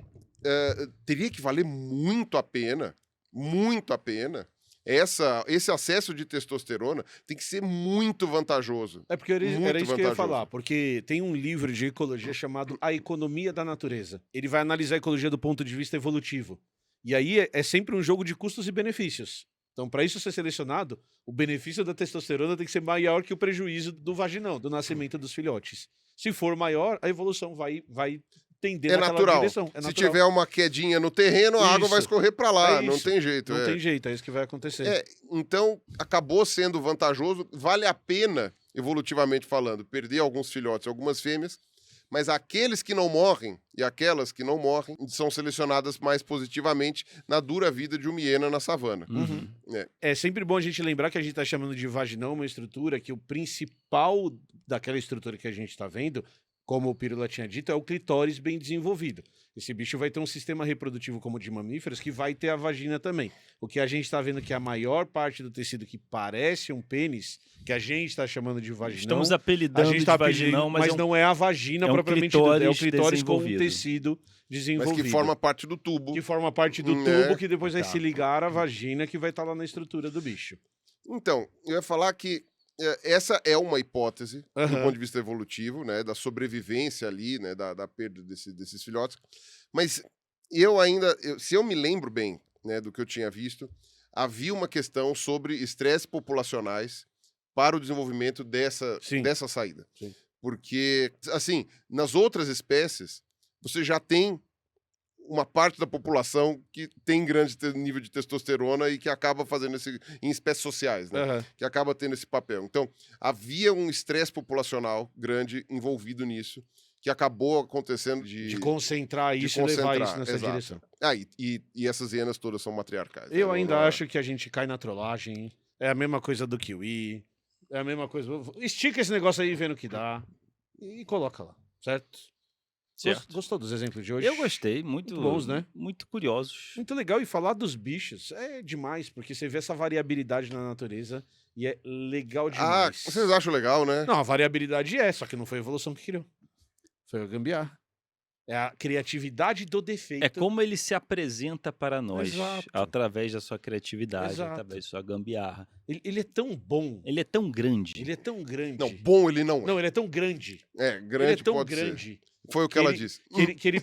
C: teria que valer muito a pena, esse acesso de testosterona tem que ser muito vantajoso.
B: É porque era isso que eu ia falar, porque tem um livro de ecologia chamado A Economia da Natureza. Ele vai analisar a ecologia do ponto de vista evolutivo. E aí é sempre um jogo de custos e benefícios. Então, para isso ser selecionado, o benefício da testosterona tem que ser maior que o prejuízo do vaginão, do nascimento dos filhotes. Se for maior, a evolução vai tender naquela direção. É natural.
C: Se tiver uma quedinha no terreno, a água vai escorrer para lá. Não tem jeito.
B: Não tem jeito, é isso que vai acontecer.
C: Então, acabou sendo vantajoso. Vale a pena, evolutivamente falando, perder alguns filhotes, algumas fêmeas, mas aqueles que não morrem e aquelas que não morrem são selecionadas mais positivamente na dura vida de uma hiena na savana.
B: É sempre bom a gente lembrar que a gente está chamando de vaginão uma estrutura que o principal daquela estrutura que a gente está vendo como o Pirula tinha dito, é o clitóris bem desenvolvido. Esse bicho vai ter um sistema reprodutivo como o de mamíferos que vai ter a vagina também. O que a gente está vendo que a maior parte do tecido que parece um pênis, que a gente está chamando de vaginão,
A: Estamos
B: a
A: apelidando
B: gente
A: de
B: está
A: vaginão,
B: mas não é a vagina
A: é um
B: propriamente dita, é o
A: clitóris
B: clitóris com um
A: desenvolvido.
B: tecido desenvolvido.
C: Mas que forma parte do tubo.
B: Que forma parte do
C: Né?
B: tubo que depois vai
A: Tá.
B: se ligar à vagina que vai estar lá na estrutura do bicho.
C: Então, eu ia falar que essa é uma hipótese do
B: Aham.
C: ponto de vista evolutivo, né, da sobrevivência ali, né, da perda desses filhotes. Mas se eu me lembro bem, né, do que eu tinha visto, havia uma questão sobre estresse populacionais para o desenvolvimento dessa saída.
B: Sim.
C: Porque, assim, nas outras espécies, você já tem uma parte da população que tem grande nível de testosterona e que acaba fazendo em espécies sociais, né?
B: Aham.
C: Que acaba tendo esse papel. Então, havia um estresse populacional grande envolvido nisso, que acabou acontecendo
B: De concentrar isso e levar isso nessa
C: exato.
B: direção.
C: E essas hienas todas são matriarcais.
B: Eu
C: né?
B: ainda
C: Não é-
B: acho que a gente cai na trollagem. Hein? É a mesma coisa do kiwi. É a mesma coisa. Estica esse negócio aí, vendo o que dá. E coloca lá, certo?
A: Certo.
B: Gostou dos exemplos de hoje?
A: Eu gostei, muito
B: bons, né?
A: Muito curiosos.
B: Muito legal. E falar dos bichos é demais, porque você vê essa variabilidade na natureza e é legal
C: Ah,
B: demais.
C: vocês acham legal, né?
B: Não, a variabilidade só que não foi a evolução que criou. Foi a gambiarra. É a criatividade do defeito.
A: É como ele se apresenta para nós,
B: Exato.
A: através da sua criatividade,
B: Exato.
A: através da sua gambiarra.
B: Ele é tão bom.
A: Ele é tão grande.
B: Ele é tão grande.
C: Não, bom ele não é.
B: Não, ele é tão grande.
C: Grande
B: ele é tão
C: pode ser.
B: grande.
C: Foi o que
B: que
C: ela
B: ele-
C: disse.
B: Que ele...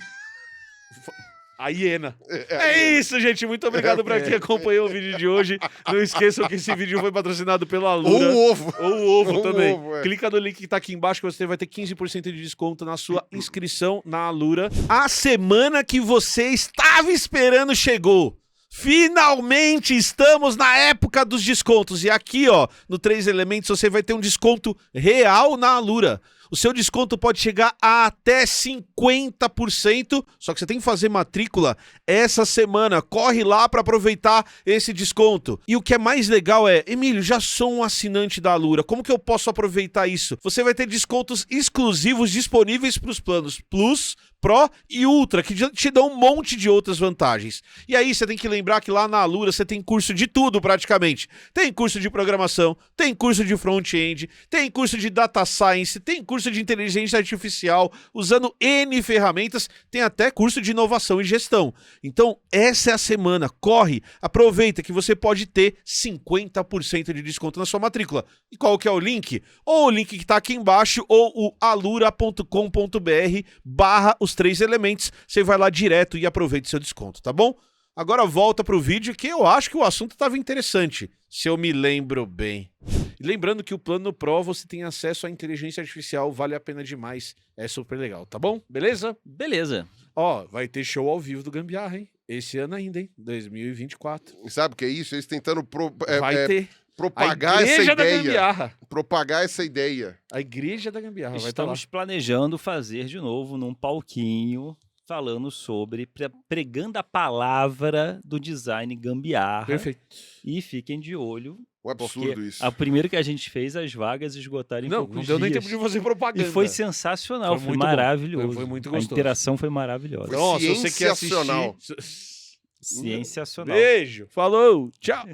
B: A hiena. É isso, gente. Muito obrigado pra quem acompanhou o vídeo de hoje. Não esqueçam que esse vídeo foi patrocinado pela
C: Ou
B: Alura.
C: o ovo.
B: Ou o ovo
C: Ou o
B: também.
C: ovo, é.
B: Clica no link que tá aqui embaixo que você vai ter 15% de desconto na sua inscrição na Alura. A semana que você estava esperando chegou. Finalmente estamos na época dos descontos. E aqui, ó, no 3 Elementos, você vai ter um desconto real na Alura. O seu desconto pode chegar a até 50%, só que você tem que fazer matrícula essa semana. Corre lá para aproveitar esse desconto. E o que é mais legal é, Emílio, já sou um assinante da Alura, como que eu posso aproveitar isso? Você vai ter descontos exclusivos disponíveis para os planos Plus, Pro e Ultra, que te dão um monte de outras vantagens. E aí você tem que lembrar que lá na Alura você tem curso de tudo praticamente. Tem curso de programação, tem curso de front-end, tem curso de data science, tem curso de inteligência artificial, usando N ferramentas, tem até curso de inovação e gestão. Então, essa é a semana. Corre, aproveita que você pode ter 50% de desconto na sua matrícula. E qual que é o link? Ou o link que está aqui embaixo, ou o alura.com.br/os 3 elementos. Você vai lá direto e aproveita seu desconto, tá bom? Agora volta pro vídeo que eu acho que o assunto estava interessante, se eu me lembro bem. E lembrando que o plano Pro você tem acesso à inteligência artificial, vale a pena demais, é super legal, tá bom? Beleza?
A: Beleza.
B: Ó, vai ter show ao vivo do Gambiarra, hein? Esse ano ainda, hein? 2024.
C: Sabe o que é isso? Eles tentando
B: Vai ter.
C: propagar
B: A
C: essa
B: Igreja da
C: ideia.
B: Gambiarra.
C: Propagar essa ideia.
B: A Igreja da Gambiarra vai estar lá.
A: Estamos planejando fazer de novo num palquinho, falando sobre, pregando a palavra do design gambiarra.
B: Perfeito.
A: E fiquem de olho,
C: Um absurdo
A: porque
C: isso.
A: o primeiro que a gente fez, as vagas esgotaram em
B: Não,
A: poucos
B: não deu nem
A: dias.
B: tempo de fazer
A: E
B: propaganda.
A: foi sensacional,
B: Foi
A: foi,
B: muito bom.
A: maravilhoso.
B: Foi muito
A: A
B: gostoso.
A: interação foi maravilhosa.
C: Foi
B: Nossa, se você quer
C: cienciacional.
B: assistir...
A: Cienciacional.
B: Beijo. Falou. Tchau.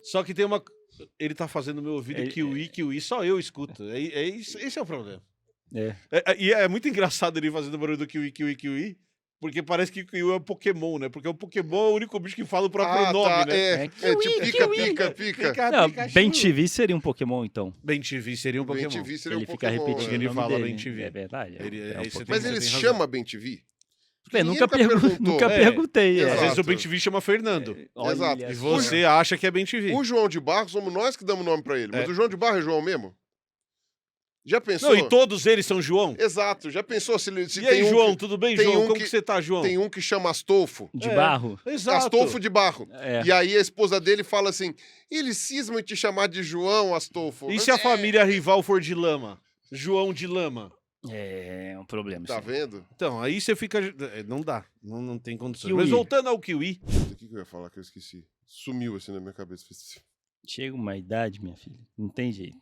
B: Só que tem uma... Ele tá fazendo no meu ouvido kiwi, só eu escuto. Esse é o problema. E é muito engraçado ele fazendo o barulho do kiwi, porque parece que o kiwi é um Pokémon, né? Porque o Pokémon é o único bicho que fala o próprio nome, né?
C: Tipo, pica.
A: Não,
B: Pikachu.
A: Ben TV seria um Pokémon, então.
B: Ben TV seria um
C: Ben
B: Pokémon.
C: TV seria
A: Ele
C: um
A: fica
C: Pokémon,
A: repetindo
C: né?
B: Ele
A: o nome
B: fala
A: dele.
B: Ben TV.
A: É verdade.
B: Ele-
A: é um
B: aí você
A: Pokémon.
C: Mas
B: Você
C: ele
B: tem
C: se
B: razão.
C: chama Ben TV?
A: Bem,
C: Ninguém
A: nunca
C: perguntou.
A: perguntei.
C: Exato.
B: Às vezes o Ben TV chama Fernando.
A: Olha
C: Exato.
B: E
A: só.
B: você acha que é Ben TV.
C: O João de Barro somos nós que damos nome pra ele. Mas
B: É.
C: o João de Barro é João mesmo? Já pensou?
B: Não, e todos eles são João?
C: Exato. Já pensou se
B: E
C: tem
B: aí,
C: um
B: João,
C: que,
B: tudo bem,
C: tem
B: João?
C: um
B: Como
C: que-
B: que você tá, João?
C: tem um que chama Astolfo?
A: De
B: É.
A: barro?
B: Exato.
C: Astolfo de Barro.
A: É.
C: E aí a esposa dele fala assim, eles cismam em te chamar de João, Astolfo.
B: E se a família rival for de lama? João de lama?
A: É um problema.
C: Tá
A: isso.
C: vendo?
B: Então, aí você fica... Não dá. Não tem condições.
A: Kiwi.
B: Mas voltando ao kiwi.
C: O que eu ia falar que eu esqueci? Sumiu assim na minha cabeça.
A: Chega uma idade, minha filha, não tem jeito.